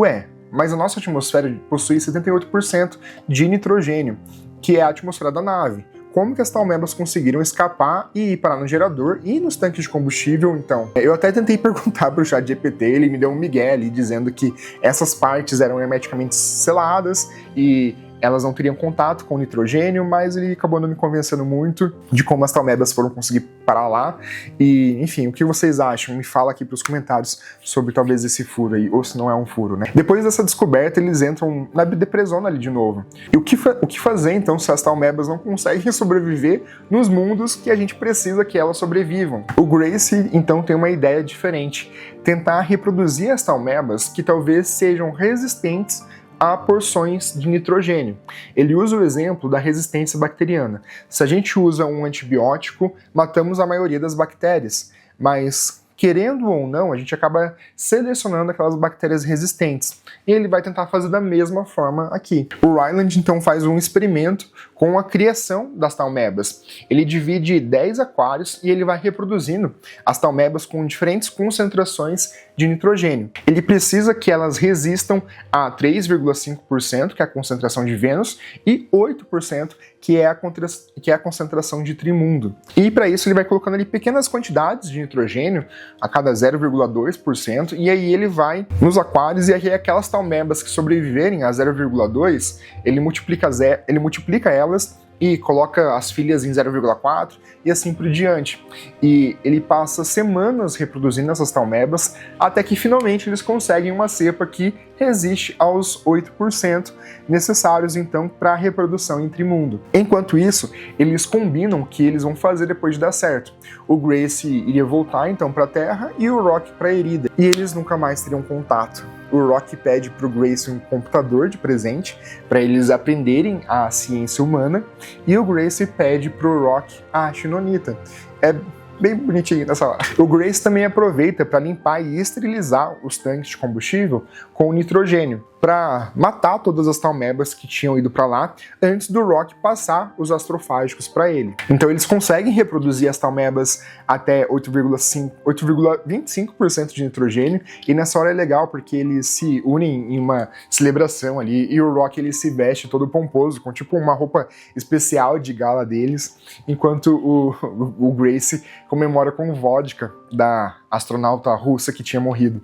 mas a nossa atmosfera possui 78% de nitrogênio, que é a atmosfera da nave. Como que as Talmebas conseguiram escapar e ir parar no gerador e nos tanques de combustível, então? Eu até tentei perguntar para o ChatGPT, ele me deu um migué ali, dizendo que essas partes eram hermeticamente seladas e elas não teriam contato com o nitrogênio, mas ele acabou não me convencendo muito de como as Talmebas foram conseguir parar lá. E, enfim, o que vocês acham? Me fala aqui pros comentários sobre talvez esse furo aí, ou se não é um furo, né? Depois dessa descoberta, eles entram na depressão ali de novo. E o que fazer, então, se as Talmebas não conseguem sobreviver nos mundos que a gente precisa que elas sobrevivam? O Grace, então, tem uma ideia diferente. Tentar reproduzir as Talmebas que talvez sejam resistentes a porções de nitrogênio. Ele usa o exemplo da resistência bacteriana. Se a gente usa um antibiótico, matamos a maioria das bactérias, mas querendo ou não, a gente acaba selecionando aquelas bactérias resistentes. E ele vai tentar fazer da mesma forma aqui. O Ryland então faz um experimento com a criação das Talmebas. Ele divide 10 aquários e ele vai reproduzindo as Talmebas com diferentes concentrações de nitrogênio. Ele precisa que elas resistam a 3,5%, que é a concentração de Vênus, e 8%, que é a concentração de Trimundo. E para isso ele vai colocando ali pequenas quantidades de nitrogênio a cada 0,2%, e aí ele vai nos aquários, e aí aquelas Talmebas que sobreviverem a 0,2%, ele multiplica elas e coloca as filhas em 0,4 e assim por diante. E ele passa semanas reproduzindo essas Talmebas até que finalmente eles conseguem uma cepa que resiste aos 8% necessários então para a reprodução em Trimundo. Enquanto isso, eles combinam o que eles vão fazer depois de dar certo. O Grace iria voltar então para a Terra e o Rock para Erília, e eles nunca mais teriam contato. O Rock pede para o Grace um computador de presente para eles aprenderem a ciência humana, e o Grace pede para o Rock a Shinonita. É bem bonitinho nessa hora. O Grace também aproveita para limpar e esterilizar os tanques de combustível com nitrogênio, para matar todas as Talmebas que tinham ido para lá antes do Rock passar os astrofágicos para ele. Então eles conseguem reproduzir as Talmebas até 8,25% de nitrogênio, e nessa hora é legal porque eles se unem em uma celebração ali, e o Rock ele se veste todo pomposo, com tipo uma roupa especial de gala deles, enquanto o Grace comemora com vodka da astronauta russa que tinha morrido.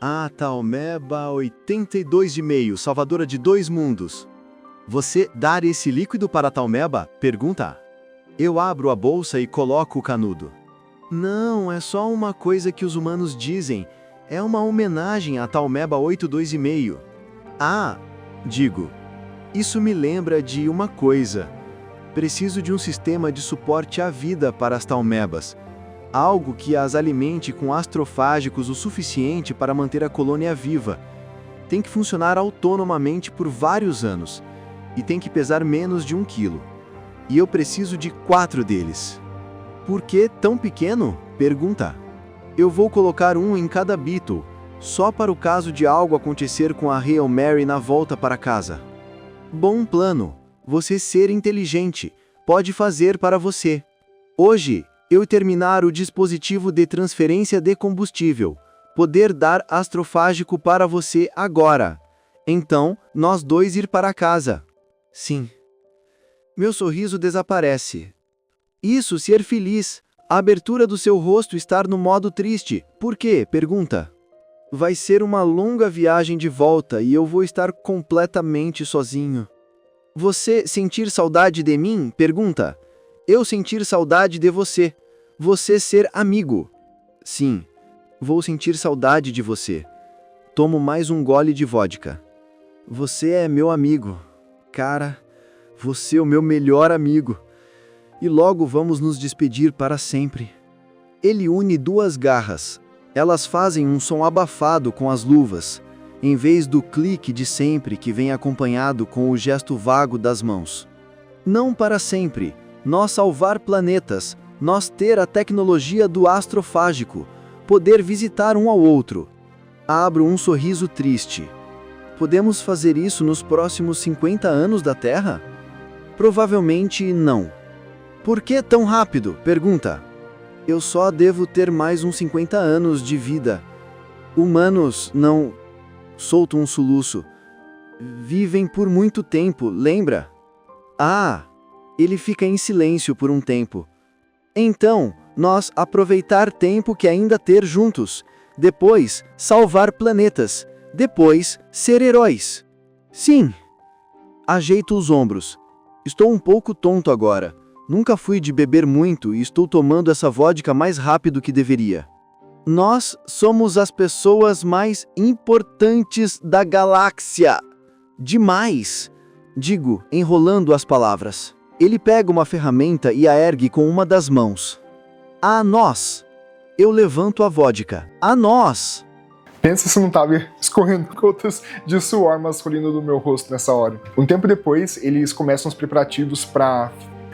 Ah, Talmeba 82,5, salvadora de 2 mundos. Você dar esse líquido para Talmeba? Pergunta. Eu abro a bolsa e coloco o canudo. Não, é só uma coisa que os humanos dizem. É uma homenagem a Talmeba 82,5. Ah, digo. Isso me lembra de uma coisa. Preciso de um sistema de suporte à vida para as Talmebas. Algo que as alimente com astrofágicos o suficiente para manter a colônia viva. Tem que funcionar autonomamente por vários anos. E tem que pesar menos de 1 quilo. E eu preciso de 4 deles. Por que tão pequeno? Pergunta. Eu vou colocar um em cada Beetle, só para o caso de algo acontecer com a Hail Mary na volta para casa. Bom plano. Você ser inteligente. Pode fazer para você. Hoje, eu terminar o dispositivo de transferência de combustível. Poder dar astrofágico para você agora. Então, nós 2 ir para casa. Sim. Meu sorriso desaparece. Isso, ser feliz. A abertura do seu rosto estar no modo triste. Por quê? Pergunta. Vai ser uma longa viagem de volta e eu vou estar completamente sozinho. Você sentir saudade de mim? Pergunta. Eu sentir saudade de você. Você ser amigo. Sim, vou sentir saudade de você. Tomo mais um gole de vodka. Você é meu amigo. Cara, você é o meu melhor amigo. E logo vamos nos despedir para sempre. Ele une 2 garras. Elas fazem um som abafado com as luvas, em vez do clique de sempre que vem acompanhado com o gesto vago das mãos. Não para sempre. Nós salvar planetas. Nós ter a tecnologia do astrofágico. Poder visitar um ao outro. Abro um sorriso triste. Podemos fazer isso nos próximos 50 anos da Terra? Provavelmente não. Por que tão rápido? Pergunta. Eu só devo ter mais uns 50 anos de vida. Humanos não... Solto um soluço. Vivem por muito tempo, lembra? Ah, ele fica em silêncio por um tempo. Então, nós aproveitar tempo que ainda ter juntos. Depois, salvar planetas. Depois, ser heróis. Sim. Ajeito os ombros. Estou um pouco tonto agora. Nunca fui de beber muito e estou tomando essa vodka mais rápido que deveria. Nós somos as pessoas mais importantes da galáxia. Demais. Digo, enrolando as palavras. Ele pega uma ferramenta e a ergue com uma das mãos. A nós. Eu levanto a vodka. A nós. Pensa se não estava escorrendo gotas de suor masculino do meu rosto nessa hora. Um tempo depois, eles começam os preparativos para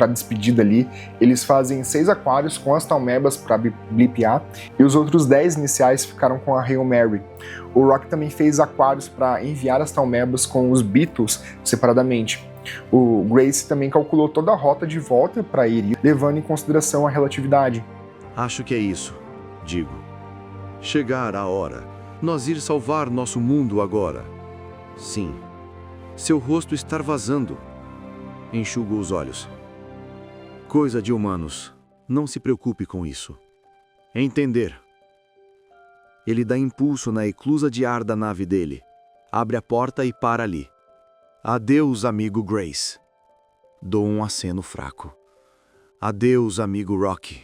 despedida ali. Eles fazem 6 aquários com as Talmebas para blipear e os outros 10 iniciais ficaram com a Hail Mary. O Rock também fez aquários para enviar as Talmebas com os Beetles separadamente. O Grace também calculou toda a rota de volta para ir, levando em consideração a relatividade. Acho que é isso, digo. Chegar a hora. Nós ir salvar nosso mundo agora. Sim. Seu rosto estar vazando. Enxugo os olhos. Coisa de humanos. Não se preocupe com isso. Entender. Ele dá impulso na eclusa de ar da nave dele. Abre a porta e para ali. Adeus, amigo Grace. Dou um aceno fraco. Adeus, amigo Rock.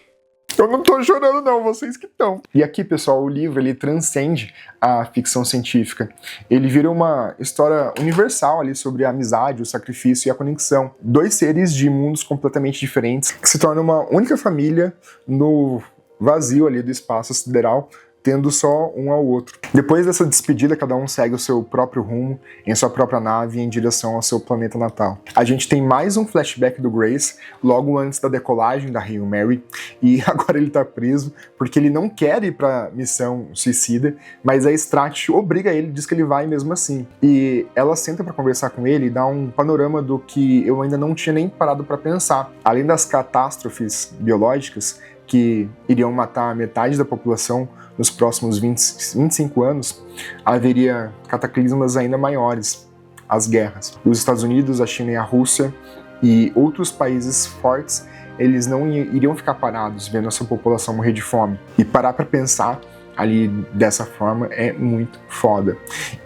Eu não tô chorando não, vocês que estão. E aqui, pessoal, o livro ele transcende a ficção científica. Ele vira uma história universal ali sobre a amizade, o sacrifício e a conexão. 2 seres de mundos completamente diferentes que se tornam uma única família no vazio ali do espaço sideral, tendo só um ao outro. Depois dessa despedida, cada um segue o seu próprio rumo, em sua própria nave, em direção ao seu planeta natal. A gente tem mais um flashback do Grace, logo antes da decolagem da Hail Mary, e agora ele tá preso, porque ele não quer ir pra missão suicida, mas a Strat obriga ele, diz que ele vai mesmo assim. E ela senta pra conversar com ele e dá um panorama do que eu ainda não tinha nem parado pra pensar. Além das catástrofes biológicas, que iriam matar metade da população nos próximos 25 anos, haveria cataclismas ainda maiores, as guerras. Os Estados Unidos, a China e a Rússia e outros países fortes, eles não iriam ficar parados vendo a sua população morrer de fome. E parar para pensar ali dessa forma é muito foda.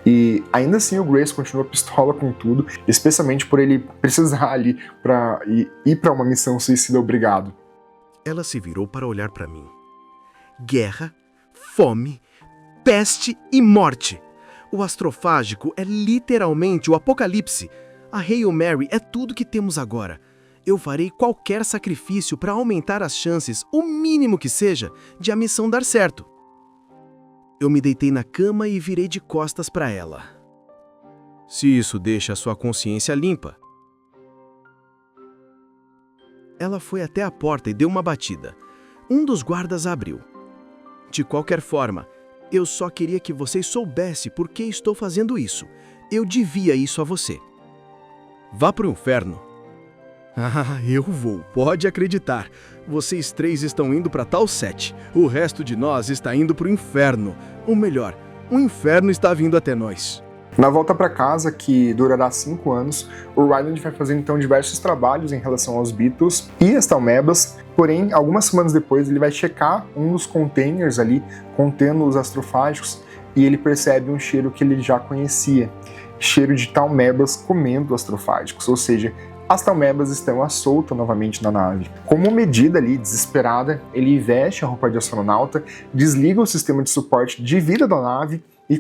E ainda assim o Grace continua pistola com tudo, especialmente por ele precisar ali pra ir pra uma missão suicida obrigado. Ela se virou para olhar para mim. Guerra, fome, peste e morte. O astrofágico é literalmente o apocalipse. A Hail Mary é tudo que temos agora. Eu farei qualquer sacrifício para aumentar as chances, o mínimo que seja, de a missão dar certo. Eu me deitei na cama e virei de costas para ela. Se isso deixa a sua consciência limpa. Ela foi até a porta e deu uma batida. Um dos guardas abriu. De qualquer forma, eu só queria que você soubesse por que estou fazendo isso. Eu devia isso a você. Vá pro inferno. Ah, eu vou, pode acreditar. Vocês 3 estão indo para tal set. O resto de nós está indo pro inferno. Ou melhor, o inferno está vindo até nós. Na volta para casa, que durará 5 anos, o Ryland vai fazer então diversos trabalhos em relação aos Beatles e as Talmebas, porém, algumas semanas depois ele vai checar um dos containers ali contendo os astrofágicos e ele percebe um cheiro que ele já conhecia, cheiro de Talmebas comendo astrofágicos, ou seja, as Talmebas estão à solta novamente na nave. Como medida ali, desesperada, ele veste a roupa de astronauta, desliga o sistema de suporte de vida da nave e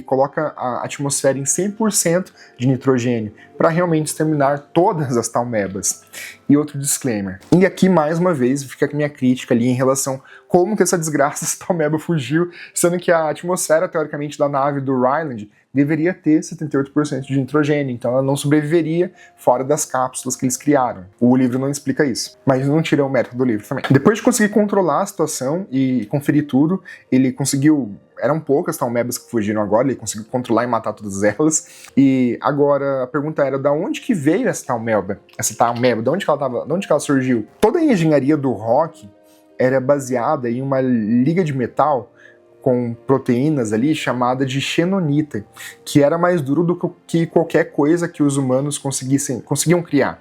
coloca a atmosfera em 100% de nitrogênio, para realmente exterminar todas as Talmebas. E outro disclaimer. E aqui, mais uma vez, fica a minha crítica ali em relação a como que essa desgraça dessa Talmeba fugiu, sendo que a atmosfera, teoricamente, da nave do Ryland deveria ter 78% de nitrogênio, então ela não sobreviveria fora das cápsulas que eles criaram. O livro não explica isso, mas não tira o mérito do livro também. Depois de conseguir controlar a situação e conferir tudo, ele conseguiu... Eram poucas Talmebas que fugiram agora, ele conseguiu controlar e matar todas elas. E agora a pergunta era, da onde que veio essa Talmeba? De onde que ela surgiu? Toda a engenharia do Rock era baseada em uma liga de metal com proteínas ali chamada de xenonita, que era mais duro do que qualquer coisa que os humanos conseguiam criar.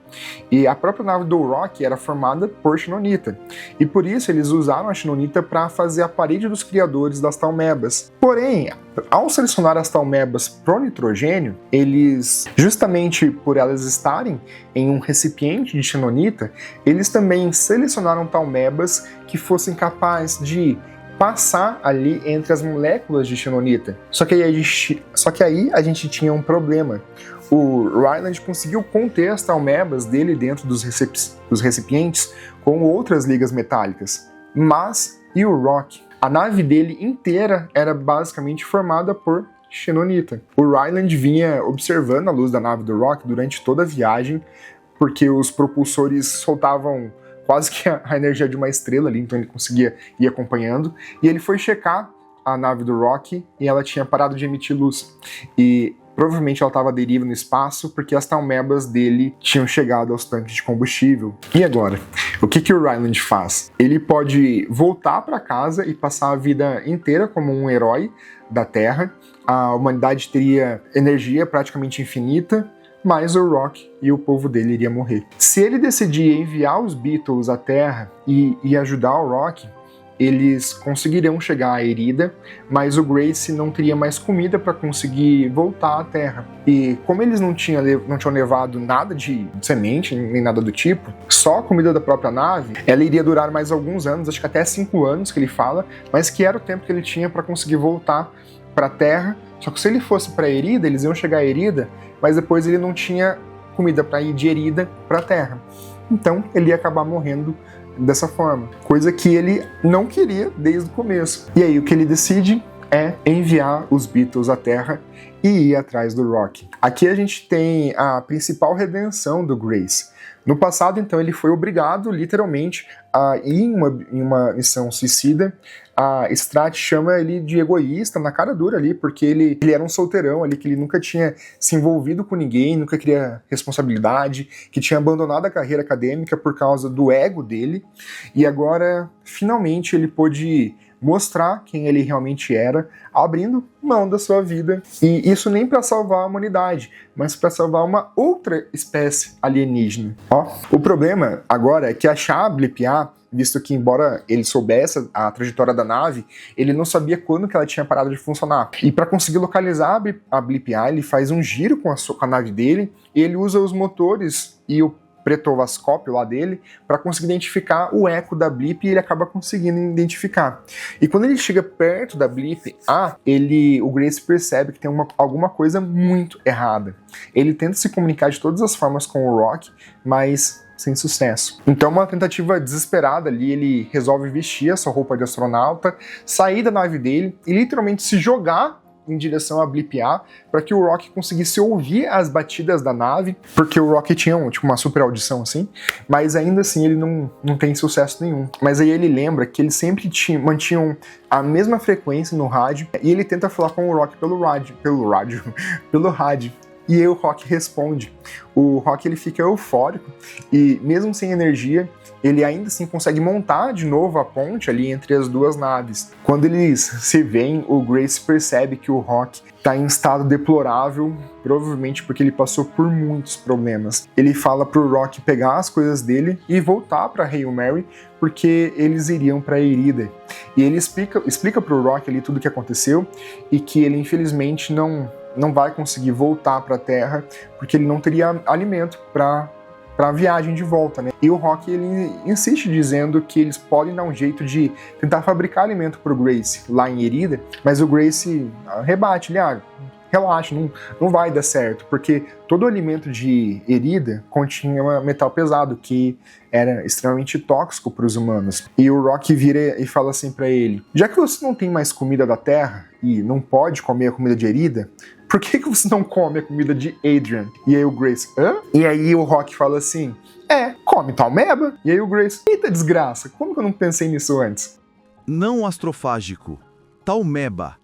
E a própria nave do Rock era formada por xenonita, e por isso eles usaram a xenonita para fazer a parede dos criadores das Talmebas. Porém, ao selecionar as Talmebas pro nitrogênio, eles, justamente por elas estarem em um recipiente de xenonita, eles também selecionaram Talmebas que fossem capazes de passar ali entre as moléculas de xenonita. Só que aí a gente tinha um problema. O Ryland conseguiu conter as Talmebas dele dentro dos recipientes com outras ligas metálicas. Mas, e o Rock? A nave dele inteira era basicamente formada por xenonita. O Ryland vinha observando a luz da nave do Rock durante toda a viagem, porque os propulsores soltavam quase que a energia de uma estrela ali, então ele conseguia ir acompanhando. E ele foi checar a nave do Rock e ela tinha parado de emitir luz. E provavelmente ela estava à deriva no espaço porque as Talmebas dele tinham chegado aos tanques de combustível. E agora? O que o Ryland faz? Ele pode voltar para casa e passar a vida inteira como um herói da Terra. A humanidade teria energia praticamente infinita, mas o Rock e o povo dele iria morrer. Se ele decidir enviar os Beatles à Terra e ajudar o Rock, eles conseguiriam chegar à Erida, mas o Grace não teria mais comida para conseguir voltar à Terra. E como eles não tinham levado nada de semente, nem nada do tipo, só a comida da própria nave, ela iria durar mais alguns anos, acho que até 5 anos que ele fala, mas que era o tempo que ele tinha para conseguir voltar para a Terra. Só que se ele fosse para Erida, eles iam chegar a Erida, mas depois ele não tinha comida para ir de Erida para a Terra. Então ele ia acabar morrendo dessa forma, coisa que ele não queria desde o começo. E aí o que ele decide é enviar os Beatles à Terra e ir atrás do Rock. Aqui a gente tem a principal redenção do Grace. No passado, então, ele foi obrigado, literalmente, a ir em uma missão suicida. A Strat chama ele de egoísta na cara dura ali, porque ele era um solteirão ali, que ele nunca tinha se envolvido com ninguém, nunca queria responsabilidade, que tinha abandonado a carreira acadêmica por causa do ego dele. E agora, finalmente, ele pôde mostrar quem ele realmente era, abrindo mão da sua vida. E isso nem para salvar a humanidade, mas para salvar uma outra espécie alienígena. Ó, o problema agora é que a Shah Blip Yah visto que, embora ele soubesse a trajetória da nave, ele não sabia quando que ela tinha parado de funcionar. E para conseguir localizar a Blip A, ele faz um giro com a nave dele, e ele usa os motores e o pretovascópio lá dele para conseguir identificar o eco da Blip, e ele acaba conseguindo identificar. E quando ele chega perto da Blip A, o Grace percebe que tem alguma coisa muito errada. Ele tenta se comunicar de todas as formas com o Rock, mas sem sucesso. Então, uma tentativa desesperada ali, ele resolve vestir a sua roupa de astronauta, sair da nave dele e literalmente se jogar em direção à Blip A, para que o Rock conseguisse ouvir as batidas da nave, porque o Rock tinha uma super audição assim, mas ainda assim ele não tem sucesso nenhum. Mas aí ele lembra que eles sempre mantinham a mesma frequência no rádio, e ele tenta falar com o Rock pelo rádio. E aí o Rock responde. O Rock ele fica eufórico e, mesmo sem energia, ele ainda assim consegue montar de novo a ponte ali entre as duas naves. Quando eles se veem, o Grace percebe que o Rock está em estado deplorável, provavelmente porque ele passou por muitos problemas. Ele fala pro Rock pegar as coisas dele e voltar para Hail Mary, porque eles iriam para Irida. E ele explica pro Rock ali tudo o que aconteceu e que ele infelizmente não vai conseguir voltar para a Terra, porque ele não teria alimento para a viagem de volta, né? E o Rock, ele insiste dizendo que eles podem dar um jeito de tentar fabricar alimento para o Grace lá em Irida, mas o Grace rebate, ele, relaxa, não vai dar certo, porque todo o alimento de Irida continha metal pesado, que era extremamente tóxico para os humanos. E o Rock vira e fala assim para ele: já que você não tem mais comida da Terra e não pode comer a comida de Irida, por que você não come a comida de Adrian? E aí o Grace, hã? E aí o Rock fala assim, come Talmeba. E aí o Grace, eita desgraça, como que eu não pensei nisso antes? Não astrofágico. Talmeba.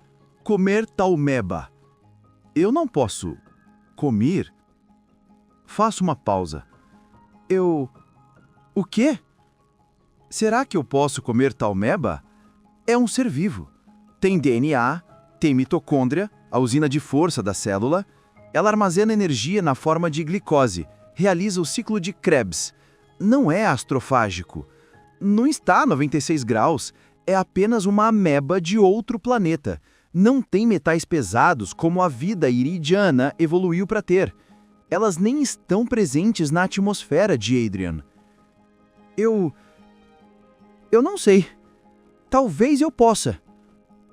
Comer Talmeba. Eu não posso comer? Faço uma pausa. O quê? Será que eu posso comer Talmeba? É um ser vivo. Tem DNA, tem mitocôndria, a usina de força da célula. Ela armazena energia na forma de glicose, realiza o ciclo de Krebs. Não é astrofágico. Não está a 96 graus. É apenas uma ameba de outro planeta. Não tem metais pesados como a vida iridiana evoluiu para ter. Elas nem estão presentes na atmosfera de Adrian. Eu não sei. Talvez eu possa.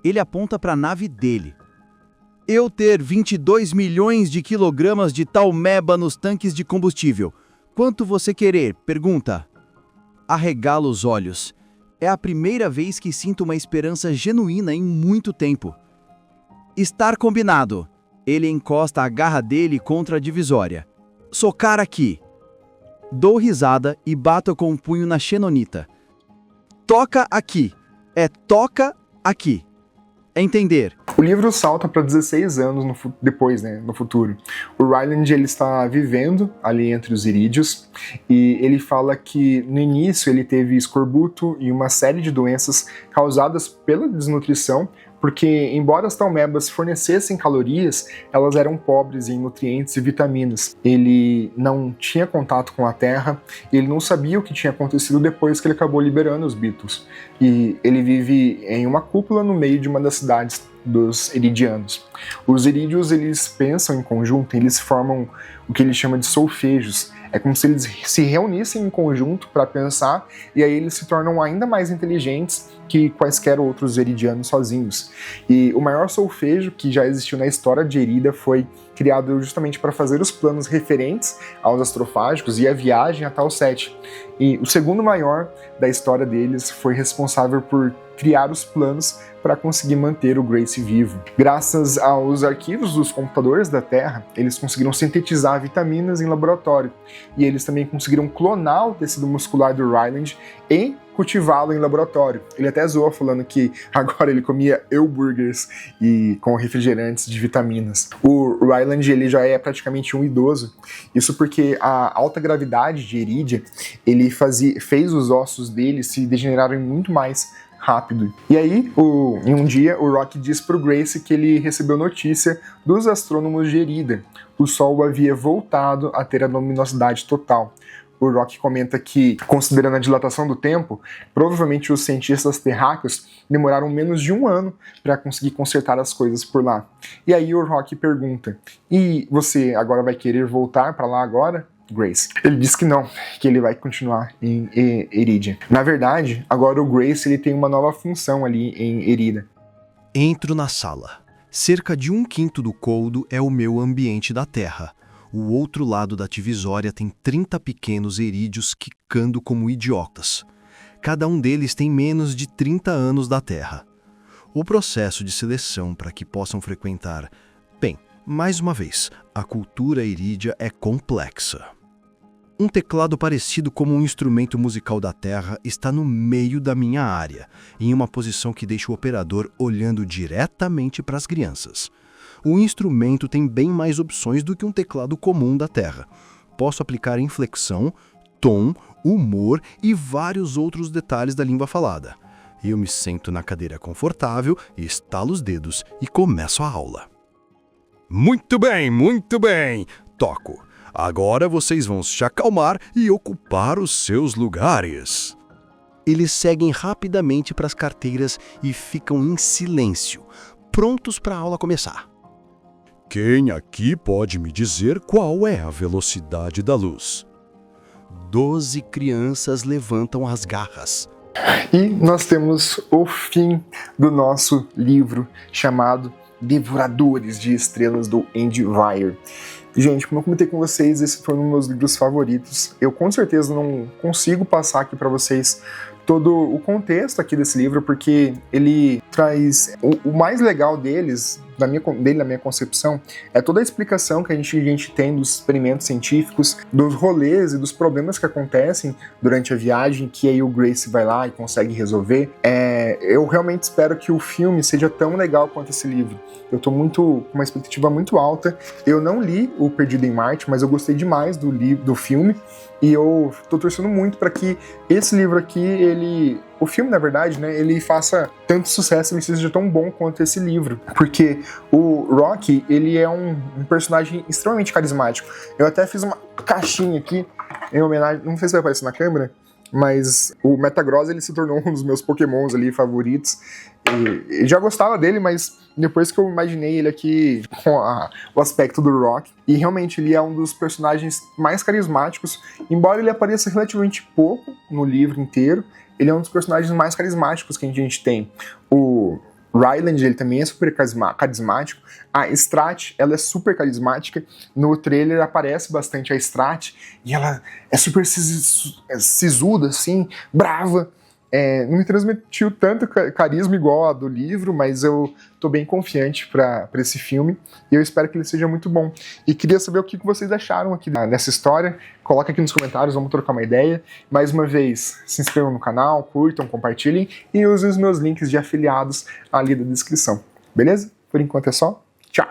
Ele aponta para a nave dele. Eu ter 22 milhões de quilogramas de Talmeba nos tanques de combustível. Quanto você querer? Pergunta. Arregala os olhos. É a primeira vez que sinto uma esperança genuína em muito tempo. Estar combinado. Ele encosta a garra dele contra a divisória. Socar aqui. Dou risada e bato com o punho na xenonita. Toca aqui. Toca aqui. Entender. O livro salta para 16 anos depois, no futuro. O Ryland, ele está vivendo ali entre os irídeos, e ele fala que no início ele teve escorbuto e uma série de doenças causadas pela desnutrição, porque embora as talmebas fornecessem calorias, elas eram pobres em nutrientes e vitaminas. Ele não tinha contato com a Terra, e ele não sabia o que tinha acontecido depois que ele acabou liberando os Beatles. E ele vive em uma cúpula no meio de uma das cidades dos iridianos. Os irídeos, eles pensam em conjunto, eles formam o que ele chama de solfejos. É como se eles se reunissem em conjunto para pensar, e aí eles se tornam ainda mais inteligentes que quaisquer outros iridianos sozinhos. E o maior solfejo que já existiu na história de Irida foi criado justamente para fazer os planos referentes aos astrofágicos e a viagem até o Set. E o segundo maior da história deles foi responsável por criar os planos para conseguir manter o Grace vivo. Graças aos arquivos dos computadores da Terra, eles conseguiram sintetizar vitaminas em laboratório, e eles também conseguiram clonar o tecido muscular do Ryland e cultivá-lo em laboratório. Ele até zoou falando que agora ele comia hambúrgueres e com refrigerantes de vitaminas. O Ryland, ele já é praticamente um idoso, isso porque a alta gravidade de Iridia, ele fez os ossos dele se degenerarem muito mais rápido. E aí, em um dia, o Rock diz pro Grace que ele recebeu notícia dos astrônomos de Irida. O Sol havia voltado a ter a luminosidade total. o Rock comenta que, considerando a dilatação do tempo, provavelmente os cientistas terráqueos demoraram menos de 1 ano para conseguir consertar as coisas por lá. E aí o Rock pergunta, e você agora vai querer voltar para lá agora, Grace? Ele diz que não, que ele vai continuar em Eridia. Na verdade, agora o Grace ele tem uma nova função ali em Erida. Entro na sala. Cerca de 1/5 do côodo é o meu ambiente da Terra. O outro lado da divisória tem 30 pequenos erídeos quicando como idiotas. Cada um deles tem menos de 30 anos da Terra. O processo de seleção para que possam frequentar... Bem, mais uma vez, a cultura erídea é complexa. Um teclado parecido como um instrumento musical da Terra está no meio da minha área, em uma posição que deixa o operador olhando diretamente para as crianças. O instrumento tem bem mais opções do que um teclado comum da Terra. Posso aplicar inflexão, tom, humor e vários outros detalhes da língua falada. Eu me sento na cadeira confortável, estalo os dedos e começo a aula. Muito bem, toco. Agora vocês vão se acalmar e ocupar os seus lugares. Eles seguem rapidamente para as carteiras e ficam em silêncio, prontos para a aula começar. Quem aqui pode me dizer qual é a velocidade da luz? 12 crianças levantam as garras. E nós temos o fim do nosso livro chamado Devoradores de Estrelas, do Andy Weir. Gente, como eu comentei com vocês, esse foi um dos meus livros favoritos. Eu com certeza não consigo passar aqui para vocês todo o contexto aqui desse livro, porque ele traz... O mais legal deles, na minha concepção, é toda a explicação que a gente tem dos experimentos científicos, dos rolês e dos problemas que acontecem durante a viagem, que aí o Grace vai lá e consegue resolver. Eu realmente espero que o filme seja tão legal quanto esse livro. Eu tô com uma expectativa muito alta. Eu não li O Perdido em Marte, mas eu gostei demais do filme, e eu tô torcendo muito para que esse livro aqui, o filme, na verdade, né, ele faça tanto sucesso, ele seja tão bom quanto esse livro, porque o Rocky, ele é um personagem extremamente carismático. Eu até fiz uma caixinha aqui em homenagem, não sei se vai aparecer na câmera, mas o Metagross, ele se tornou um dos meus pokémons ali favoritos. Eu já gostava dele, mas depois que eu imaginei ele aqui com o aspecto do Rock, e realmente ele é um dos personagens mais carismáticos, embora ele apareça relativamente pouco no livro inteiro, ele é um dos personagens mais carismáticos que a gente tem. O Ryland, ele também é super carismático. A Strat, ela é super carismática. No trailer aparece bastante a Strat, e ela é super sisuda, assim, brava. Não me transmitiu tanto carisma igual a do livro, mas eu tô bem confiante para esse filme, e eu espero que ele seja muito bom. E queria saber o que vocês acharam aqui dessa história. Coloca aqui nos comentários, vamos trocar uma ideia. Mais uma vez, se inscrevam no canal, curtam, compartilhem e usem os meus links de afiliados ali da descrição. Beleza? Por enquanto é só. Tchau!